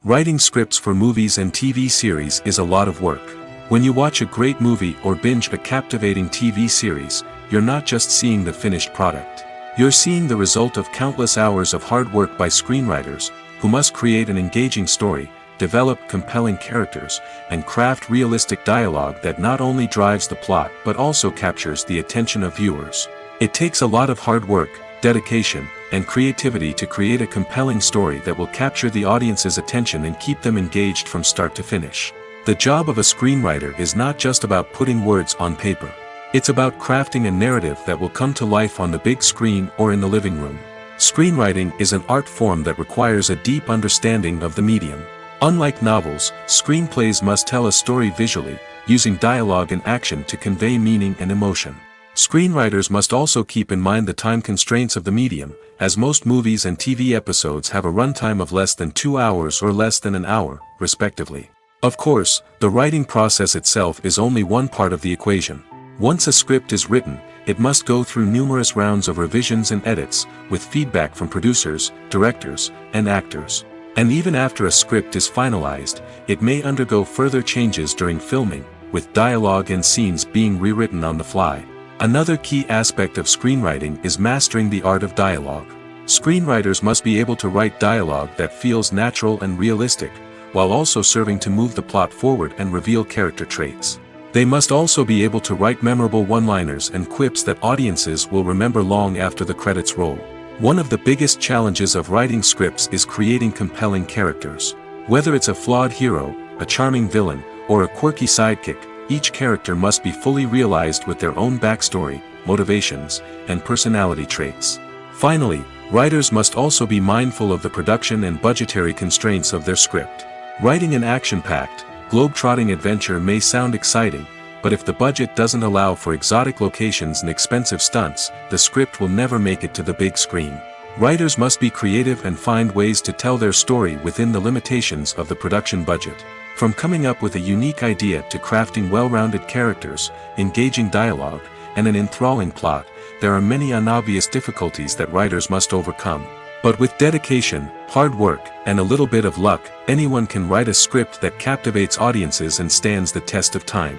Writing scripts for movies and TV series is a lot of work. When you watch a great movie or binge a captivating TV series, you're not just seeing the finished product. You're seeing the result of countless hours of hard work by screenwriters, who must create an engaging story, develop compelling characters, and craft realistic dialogue that not only drives the plot but also captures the attention of viewers. It takes a lot of hard work, dedication, and creativity to create a compelling story that will capture the audience's attention and keep them engaged from start to finish. The job of a screenwriter is not just about putting words on paper. It's about crafting a narrative that will come to life on the big screen or in the living room. Screenwriting is an art form that requires a deep understanding of the medium. Unlike novels, screenplays must tell a story visually, using dialogue and action to convey meaning and emotion. Screenwriters must also keep in mind the time constraints of the medium, as most movies and TV episodes have a runtime of less than 2 hours or less than an hour, respectively. Of course, the writing process itself is only one part of the equation. Once a script is written, it must go through numerous rounds of revisions and edits, with feedback from producers, directors, and actors. And even after a script is finalized, it may undergo further changes during filming, with dialogue and scenes being rewritten on the fly. Another key aspect of screenwriting is mastering the art of dialogue. Screenwriters must be able to write dialogue that feels natural and realistic, while also serving to move the plot forward and reveal character traits. They must also be able to write memorable one-liners and quips that audiences will remember long after the credits roll. One of the biggest challenges of writing scripts is creating compelling characters. Whether it's a flawed hero, a charming villain, or a quirky sidekick, each character must be fully realized with their own backstory, motivations, and personality traits. Finally, writers must also be mindful of the production and budgetary constraints of their script. Writing an action-packed, globe-trotting adventure may sound exciting, but if the budget doesn't allow for exotic locations and expensive stunts, the script will never make it to the big screen. Writers must be creative and find ways to tell their story within the limitations of the production budget. From coming up with a unique idea to crafting well-rounded characters, engaging dialogue, and an enthralling plot, there are many unobvious difficulties that writers must overcome. But with dedication, hard work, and a little bit of luck, anyone can write a script that captivates audiences and stands the test of time.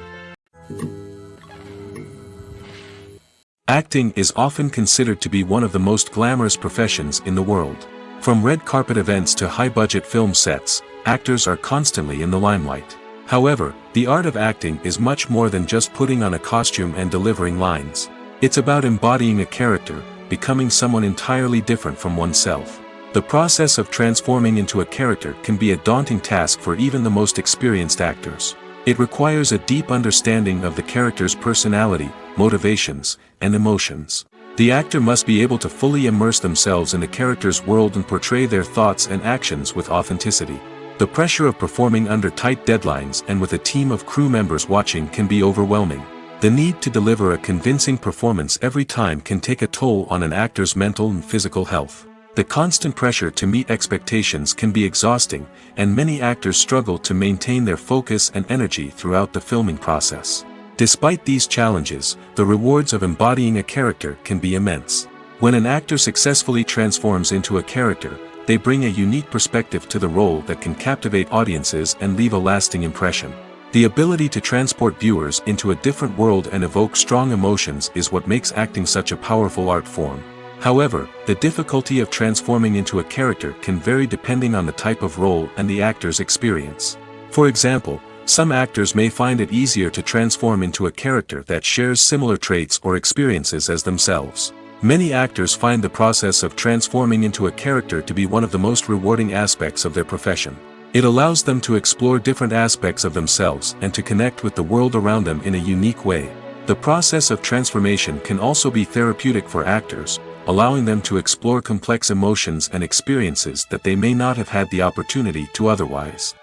Acting is often considered to be one of the most glamorous professions in the world. From red carpet events to high-budget film sets, actors are constantly in the limelight. However, the art of acting is much more than just putting on a costume and delivering lines. It's about embodying a character, becoming someone entirely different from oneself. The process of transforming into a character can be a daunting task for even the most experienced actors. It requires a deep understanding of the character's personality, motivations, and emotions. The actor must be able to fully immerse themselves in the character's world and portray their thoughts and actions with authenticity. The pressure of performing under tight deadlines and with a team of crew members watching can be overwhelming. The need to deliver a convincing performance every time can take a toll on an actor's mental and physical health. The constant pressure to meet expectations can be exhausting, and many actors struggle to maintain their focus and energy throughout the filming process. Despite these challenges, the rewards of embodying a character can be immense. When an actor successfully transforms into a character, they bring a unique perspective to the role that can captivate audiences and leave a lasting impression. The ability to transport viewers into a different world and evoke strong emotions is what makes acting such a powerful art form. However, the difficulty of transforming into a character can vary depending on the type of role and the actor's experience. For example, some actors may find it easier to transform into a character that shares similar traits or experiences as themselves. Many actors find the process of transforming into a character to be one of the most rewarding aspects of their profession. It allows them to explore different aspects of themselves and to connect with the world around them in a unique way. The process of transformation can also be therapeutic for actors, allowing them to explore complex emotions and experiences that they may not have had the opportunity to otherwise.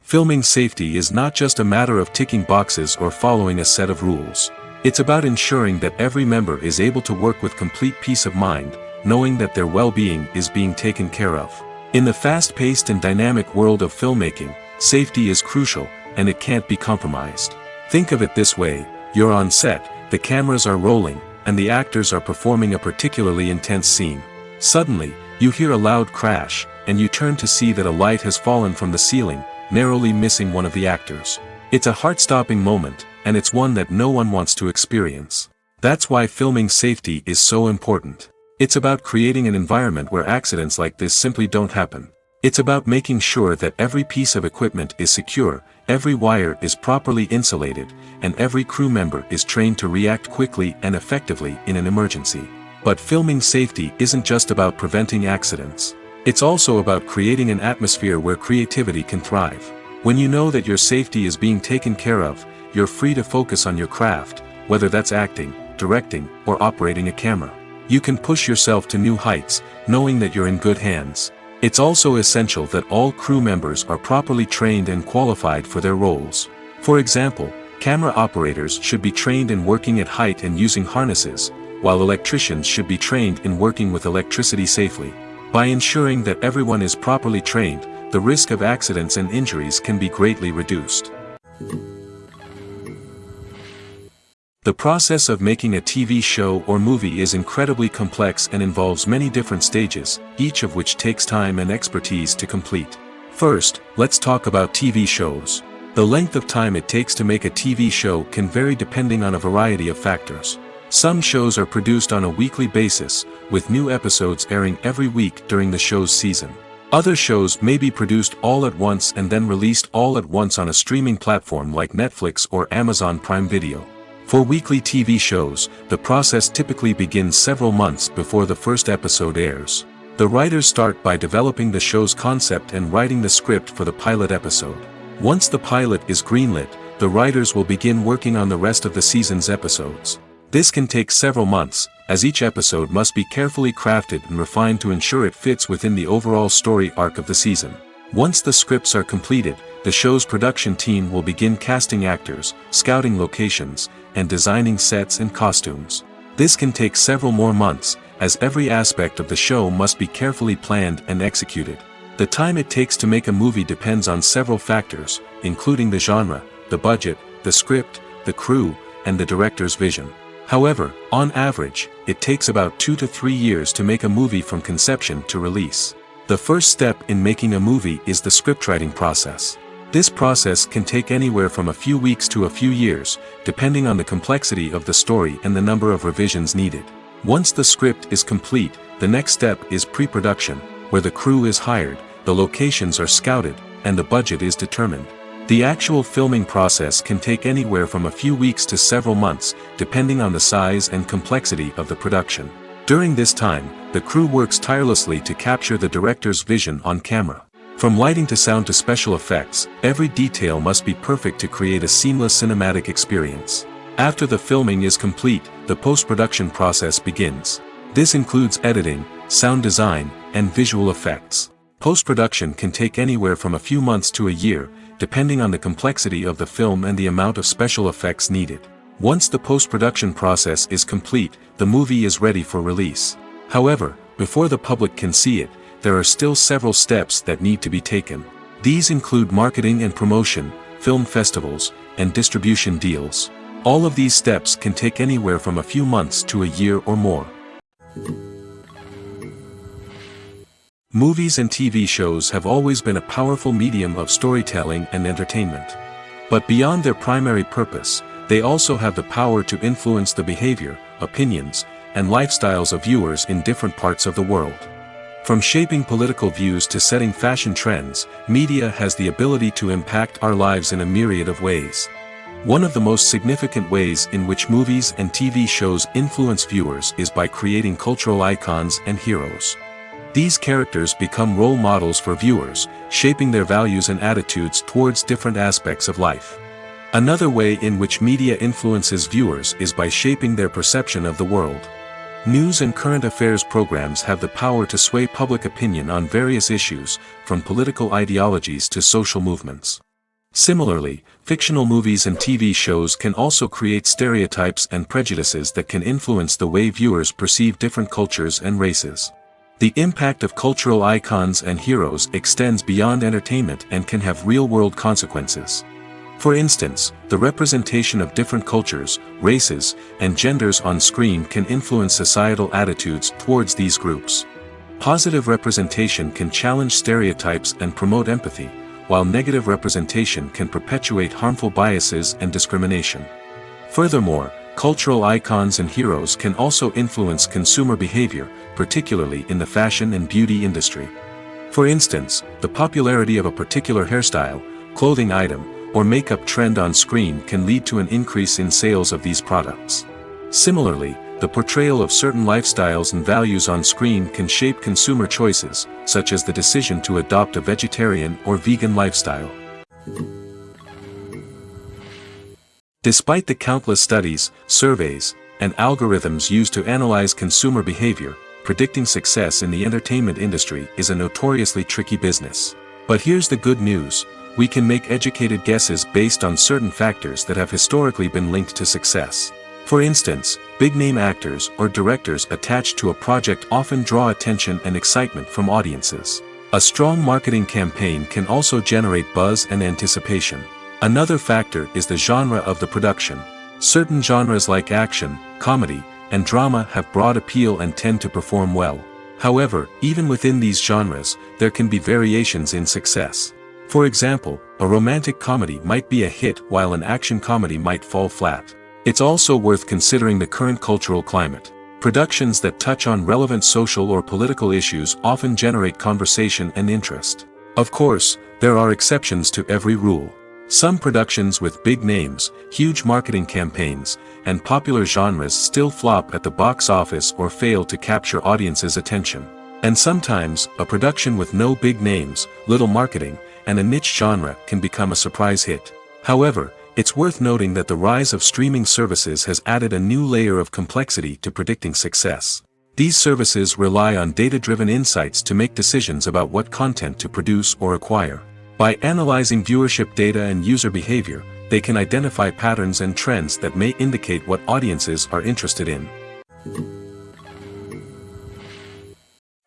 Filming safety is not just a matter of ticking boxes or following a set of rules. It's about ensuring that every member is able to work with complete peace of mind, knowing that their well-being is being taken care of. In the fast-paced and dynamic world of filmmaking, safety is crucial, and it can't be compromised. Think of it this way: you're on set, the cameras are rolling, and the actors are performing a particularly intense scene. Suddenly, you hear a loud crash, and you turn to see that a light has fallen from the ceiling, narrowly missing one of the actors. It's a heart-stopping moment, and it's one that no one wants to experience. That's why filming safety is so important. It's about creating an environment where accidents like this simply don't happen. It's about making sure that every piece of equipment is secure, every wire is properly insulated, and every crew member is trained to react quickly and effectively in an emergency. But filming safety isn't just about preventing accidents. It's also about creating an atmosphere where creativity can thrive. When you know that your safety is being taken care of, you're free to focus on your craft, whether that's acting, directing, or operating a camera. You can push yourself to new heights, knowing that you're in good hands. It's also essential that all crew members are properly trained and qualified for their roles. For example, camera operators should be trained in working at height and using harnesses, while electricians should be trained in working with electricity safely. By ensuring that everyone is properly trained, the risk of accidents and injuries can be greatly reduced. The process of making a TV show or movie is incredibly complex and involves many different stages, each of which takes time and expertise to complete. First, let's talk about TV shows. The length of time it takes to make a TV show can vary depending on a variety of factors. Some shows are produced on a weekly basis, with new episodes airing every week during the show's season. Other shows may be produced all at once and then released all at once on a streaming platform like Netflix or Amazon Prime Video. For weekly TV shows, the process typically begins several months before the first episode airs. The writers start by developing the show's concept and writing the script for the pilot episode. Once the pilot is greenlit, the writers will begin working on the rest of the season's episodes. This can take several months, as each episode must be carefully crafted and refined to ensure it fits within the overall story arc of the season. Once the scripts are completed, the show's production team will begin casting actors, scouting locations, and designing sets and costumes. This can take several more months, as every aspect of the show must be carefully planned and executed. The time it takes to make a movie depends on several factors, including the genre, the budget, the script, the crew, and the director's vision. However, on average, it takes about 2 to 3 years to make a movie from conception to release. The first step in making a movie is the scriptwriting process. This process can take anywhere from a few weeks to a few years, depending on the complexity of the story and the number of revisions needed. Once the script is complete, the next step is pre-production, where the crew is hired, the locations are scouted, and the budget is determined. The actual filming process can take anywhere from a few weeks to several months, depending on the size and complexity of the production. During this time, the crew works tirelessly to capture the director's vision on camera. From lighting to sound to special effects, every detail must be perfect to create a seamless cinematic experience. After the filming is complete, the post-production process begins. This includes editing, sound design, and visual effects. Post-production can take anywhere from a few months to a year, depending on the complexity of the film and the amount of special effects needed. Once the post-production process is complete, the movie is ready for release. However, before the public can see it, there are still several steps that need to be taken. These include marketing and promotion, film festivals, and distribution deals. All of these steps can take anywhere from a few months to a year or more. Movies and TV shows have always been a powerful medium of storytelling and entertainment. But beyond their primary purpose, they also have the power to influence the behavior, opinions, and lifestyles of viewers in different parts of the world. From shaping political views to setting fashion trends, media has the ability to impact our lives in a myriad of ways. One of the most significant ways in which movies and TV shows influence viewers is by creating cultural icons and heroes. These characters become role models for viewers, shaping their values and attitudes towards different aspects of life. Another way in which media influences viewers is by shaping their perception of the world. News and current affairs programs have the power to sway public opinion on various issues, from political ideologies to social movements. Similarly, fictional movies and TV shows can also create stereotypes and prejudices that can influence the way viewers perceive different cultures and races. The impact of cultural icons and heroes extends beyond entertainment and can have real-world consequences. For instance, the representation of different cultures, races, and genders on screen can influence societal attitudes towards these groups. Positive representation can challenge stereotypes and promote empathy, while negative representation can perpetuate harmful biases and discrimination. Furthermore, cultural icons and heroes can also influence consumer behavior, particularly in the fashion and beauty industry. For instance, the popularity of a particular hairstyle, clothing item, or makeup trend on screen can lead to an increase in sales of these products. Similarly, the portrayal of certain lifestyles and values on screen can shape consumer choices, such as the decision to adopt a vegetarian or vegan lifestyle. Despite the countless studies, surveys, and algorithms used to analyze consumer behavior, predicting success in the entertainment industry is a notoriously tricky business. But here's the good news: we can make educated guesses based on certain factors that have historically been linked to success. For instance, big-name actors or directors attached to a project often draw attention and excitement from audiences. A strong marketing campaign can also generate buzz and anticipation. Another factor is the genre of the production. Certain genres like action, comedy, and drama have broad appeal and tend to perform well. However, even within these genres, there can be variations in success. For example, a romantic comedy might be a hit while an action comedy might fall flat. It's also worth considering the current cultural climate. Productions that touch on relevant social or political issues often generate conversation and interest. Of course, there are exceptions to every rule. Some productions with big names, huge marketing campaigns, and popular genres still flop at the box office or fail to capture audiences' attention. And sometimes, a production with no big names, little marketing, and a niche genre can become a surprise hit. However, it's worth noting that the rise of streaming services has added a new layer of complexity to predicting success. These services rely on data-driven insights to make decisions about what content to produce or acquire. By analyzing viewership data and user behavior, they can identify patterns and trends that may indicate what audiences are interested in.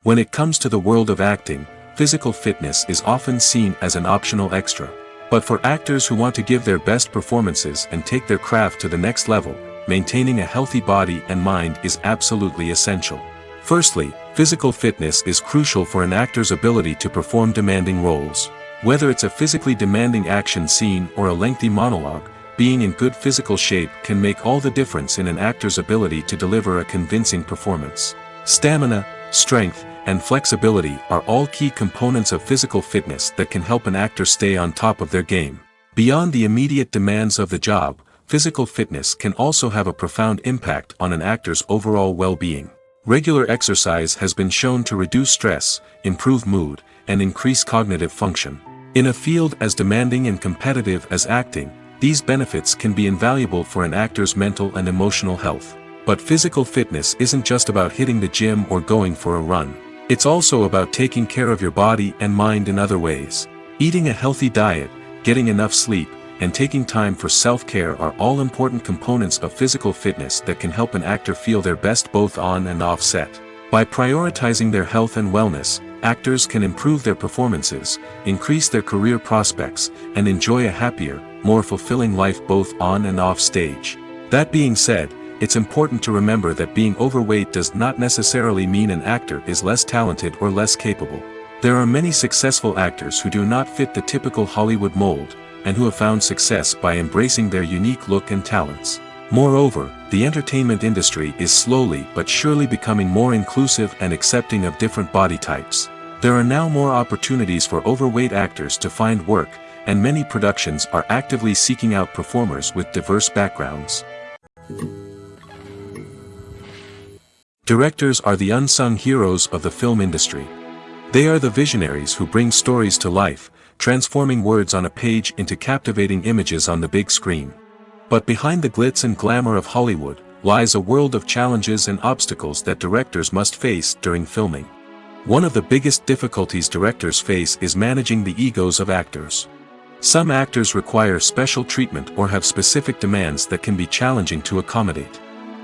When it comes to the world of acting, physical fitness is often seen as an optional extra. But for actors who want to give their best performances and take their craft to the next level, maintaining a healthy body and mind is absolutely essential. Firstly, physical fitness is crucial for an actor's ability to perform demanding roles. Whether it's a physically demanding action scene or a lengthy monologue, being in good physical shape can make all the difference in an actor's ability to deliver a convincing performance. Stamina, strength, and flexibility are all key components of physical fitness that can help an actor stay on top of their game. Beyond the immediate demands of the job, physical fitness can also have a profound impact on an actor's overall well-being. Regular exercise has been shown to reduce stress, improve mood, and increase cognitive function. In a field as demanding and competitive as acting, these benefits can be invaluable for an actor's mental and emotional health. But physical fitness isn't just about hitting the gym or going for a run. It's also about taking care of your body and mind in other ways. Eating a healthy diet, getting enough sleep, and taking time for self-care are all important components of physical fitness that can help an actor feel their best both on and off set. By prioritizing their health and wellness, actors can improve their performances, increase their career prospects, and enjoy a happier, more fulfilling life both on and off stage. That being said, it's important to remember that being overweight does not necessarily mean an actor is less talented or less capable. There are many successful actors who do not fit the typical Hollywood mold, and who have found success by embracing their unique look and talents. Moreover, the entertainment industry is slowly but surely becoming more inclusive and accepting of different body types. There are now more opportunities for overweight actors to find work, and many productions are actively seeking out performers with diverse backgrounds. Directors are the unsung heroes of the film industry. They are the visionaries who bring stories to life, transforming words on a page into captivating images on the big screen. But behind the glitz and glamour of Hollywood lies a world of challenges and obstacles that directors must face during filming. One of the biggest difficulties directors face is managing the egos of actors. Some actors require special treatment or have specific demands that can be challenging to accommodate.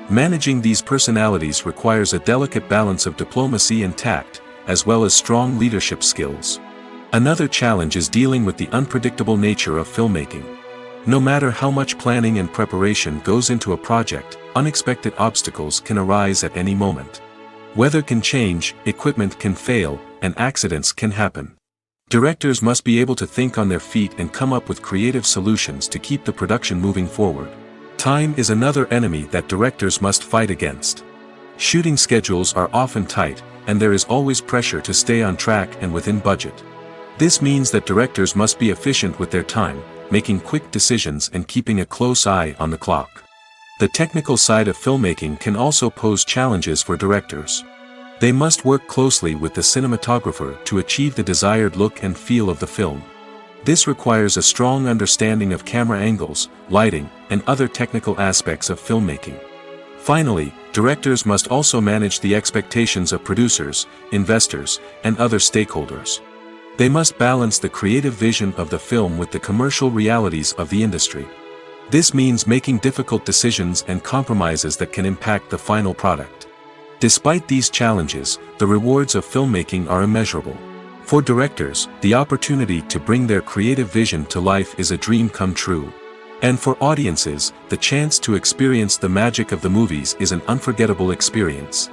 Managing these personalities requires a delicate balance of diplomacy and tact, as well as strong leadership skills. Another challenge is dealing with the unpredictable nature of filmmaking. No matter how much planning and preparation goes into a project, unexpected obstacles can arise at any moment. Weather can change, equipment can fail, and accidents can happen. Directors must be able to think on their feet and come up with creative solutions to keep the production moving forward. Time is another enemy that directors must fight against. Shooting schedules are often tight, and there is always pressure to stay on track and within budget. This means that directors must be efficient with their time, making quick decisions and keeping a close eye on the clock. The technical side of filmmaking can also pose challenges for directors. They must work closely with the cinematographer to achieve the desired look and feel of the film. This requires a strong understanding of camera angles, lighting, and other technical aspects of filmmaking. Finally, directors must also manage the expectations of producers, investors, and other stakeholders. They must balance the creative vision of the film with the commercial realities of the industry. This means making difficult decisions and compromises that can impact the final product. Despite these challenges, the rewards of filmmaking are immeasurable. For directors, the opportunity to bring their creative vision to life is a dream come true. And for audiences, the chance to experience the magic of the movies is an unforgettable experience.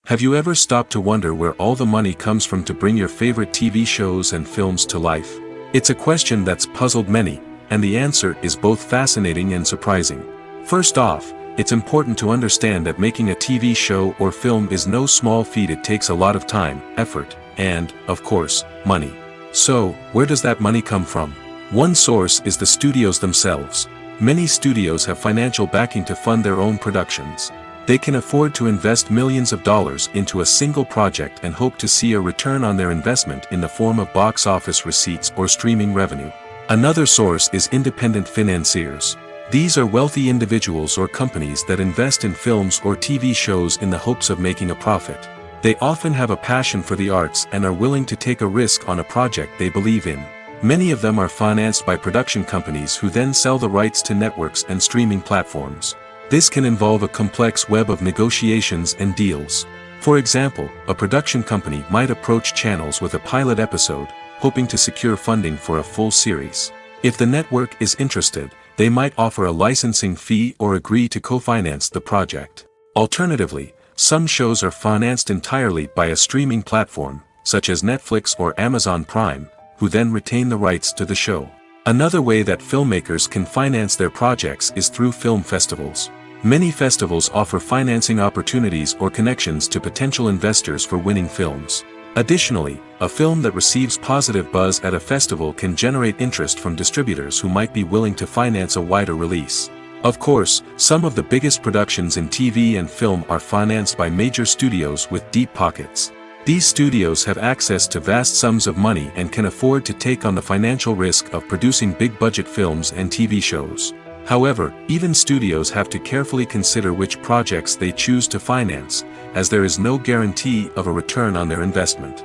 Have you ever stopped to wonder where all the money comes from to bring your favorite TV shows and films to life? It's a question that's puzzled many, and the answer is both fascinating and surprising. First off, it's important to understand that making a TV show or film is no small feat. It takes a lot of time, effort, and, of course, money. So, where does that money come from? One source is the studios themselves. Many studios have financial backing to fund their own productions. They can afford to invest millions of dollars into a single project and hope to see a return on their investment in the form of box office receipts or streaming revenue. Another source is independent financiers. These are wealthy individuals or companies that invest in films or TV shows in the hopes of making a profit. They often have a passion for the arts and are willing to take a risk on a project they believe in. Many of them are financed by production companies who then sell the rights to networks and streaming platforms. This can involve a complex web of negotiations and deals. For example, a production company might approach channels with a pilot episode, hoping to secure funding for a full series. If the network is interested, they might offer a licensing fee or agree to co-finance the project. Alternatively, some shows are financed entirely by a streaming platform, such as Netflix or Amazon Prime, who then retain the rights to the show. Another way that filmmakers can finance their projects is through film festivals. Many festivals offer financing opportunities or connections to potential investors for winning films. Additionally, a film that receives positive buzz at a festival can generate interest from distributors who might be willing to finance a wider release. Of course, some of the biggest productions in TV and film are financed by major studios with deep pockets. These studios have access to vast sums of money and can afford to take on the financial risk of producing big-budget films and TV shows. However, even studios have to carefully consider which projects they choose to finance, as there is no guarantee of a return on their investment.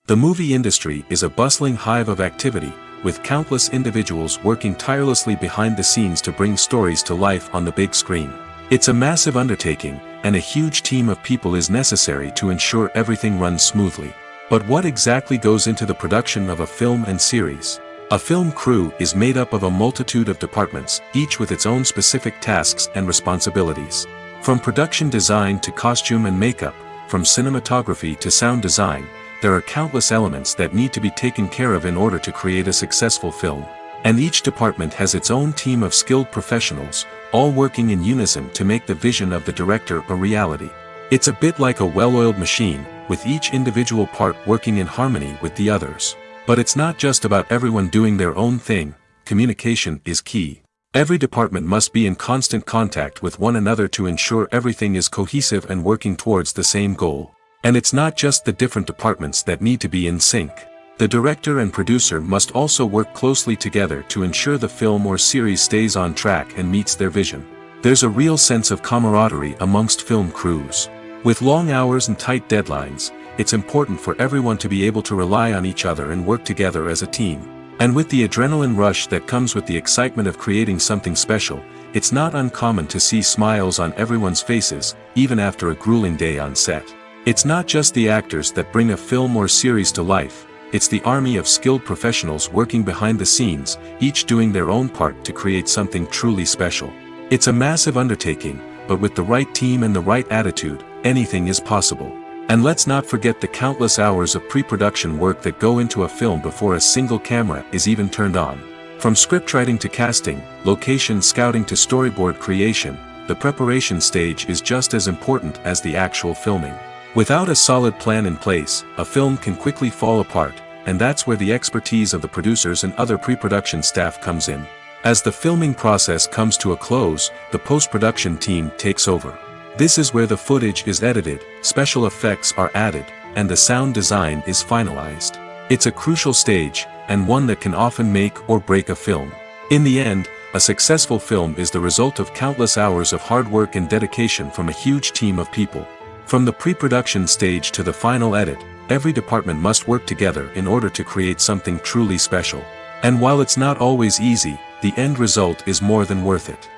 The movie industry is a bustling hive of activity, with countless individuals working tirelessly behind the scenes to bring stories to life on the big screen. It's a massive undertaking, and a huge team of people is necessary to ensure everything runs smoothly. But what exactly goes into the production of a film and series? A film crew is made up of a multitude of departments, each with its own specific tasks and responsibilities. From production design to costume and makeup, from cinematography to sound design, there are countless elements that need to be taken care of in order to create a successful film. And each department has its own team of skilled professionals, all working in unison to make the vision of the director a reality. It's a bit like a well-oiled machine, with each individual part working in harmony with the others. But it's not just about everyone doing their own thing. Communication is key. Every department must be in constant contact with one another to ensure everything is cohesive and working towards the same goal. And it's not just the different departments that need to be in sync. The director and producer must also work closely together to ensure the film or series stays on track and meets their vision. There's a real sense of camaraderie amongst film crews. With long hours and tight deadlines, it's important for everyone to be able to rely on each other and work together as a team. And with the adrenaline rush that comes with the excitement of creating something special, it's not uncommon to see smiles on everyone's faces, even after a grueling day on set. It's not just the actors that bring a film or series to life, it's the army of skilled professionals working behind the scenes, each doing their own part to create something truly special. It's a massive undertaking, but with the right team and the right attitude, anything is possible. And let's not forget the countless hours of pre-production work that go into a film before a single camera is even turned on. From scriptwriting to casting, location scouting to storyboard creation, the preparation stage is just as important as the actual filming. Without a solid plan in place, a film can quickly fall apart, and that's where the expertise of the producers and other pre-production staff comes in. As the filming process comes to a close, the post-production team takes over. This is where the footage is edited, special effects are added, and the sound design is finalized. It's a crucial stage, and one that can often make or break a film. In the end, a successful film is the result of countless hours of hard work and dedication from a huge team of people. From the pre-production stage to the final edit, every department must work together in order to create something truly special. And while it's not always easy, the end result is more than worth it.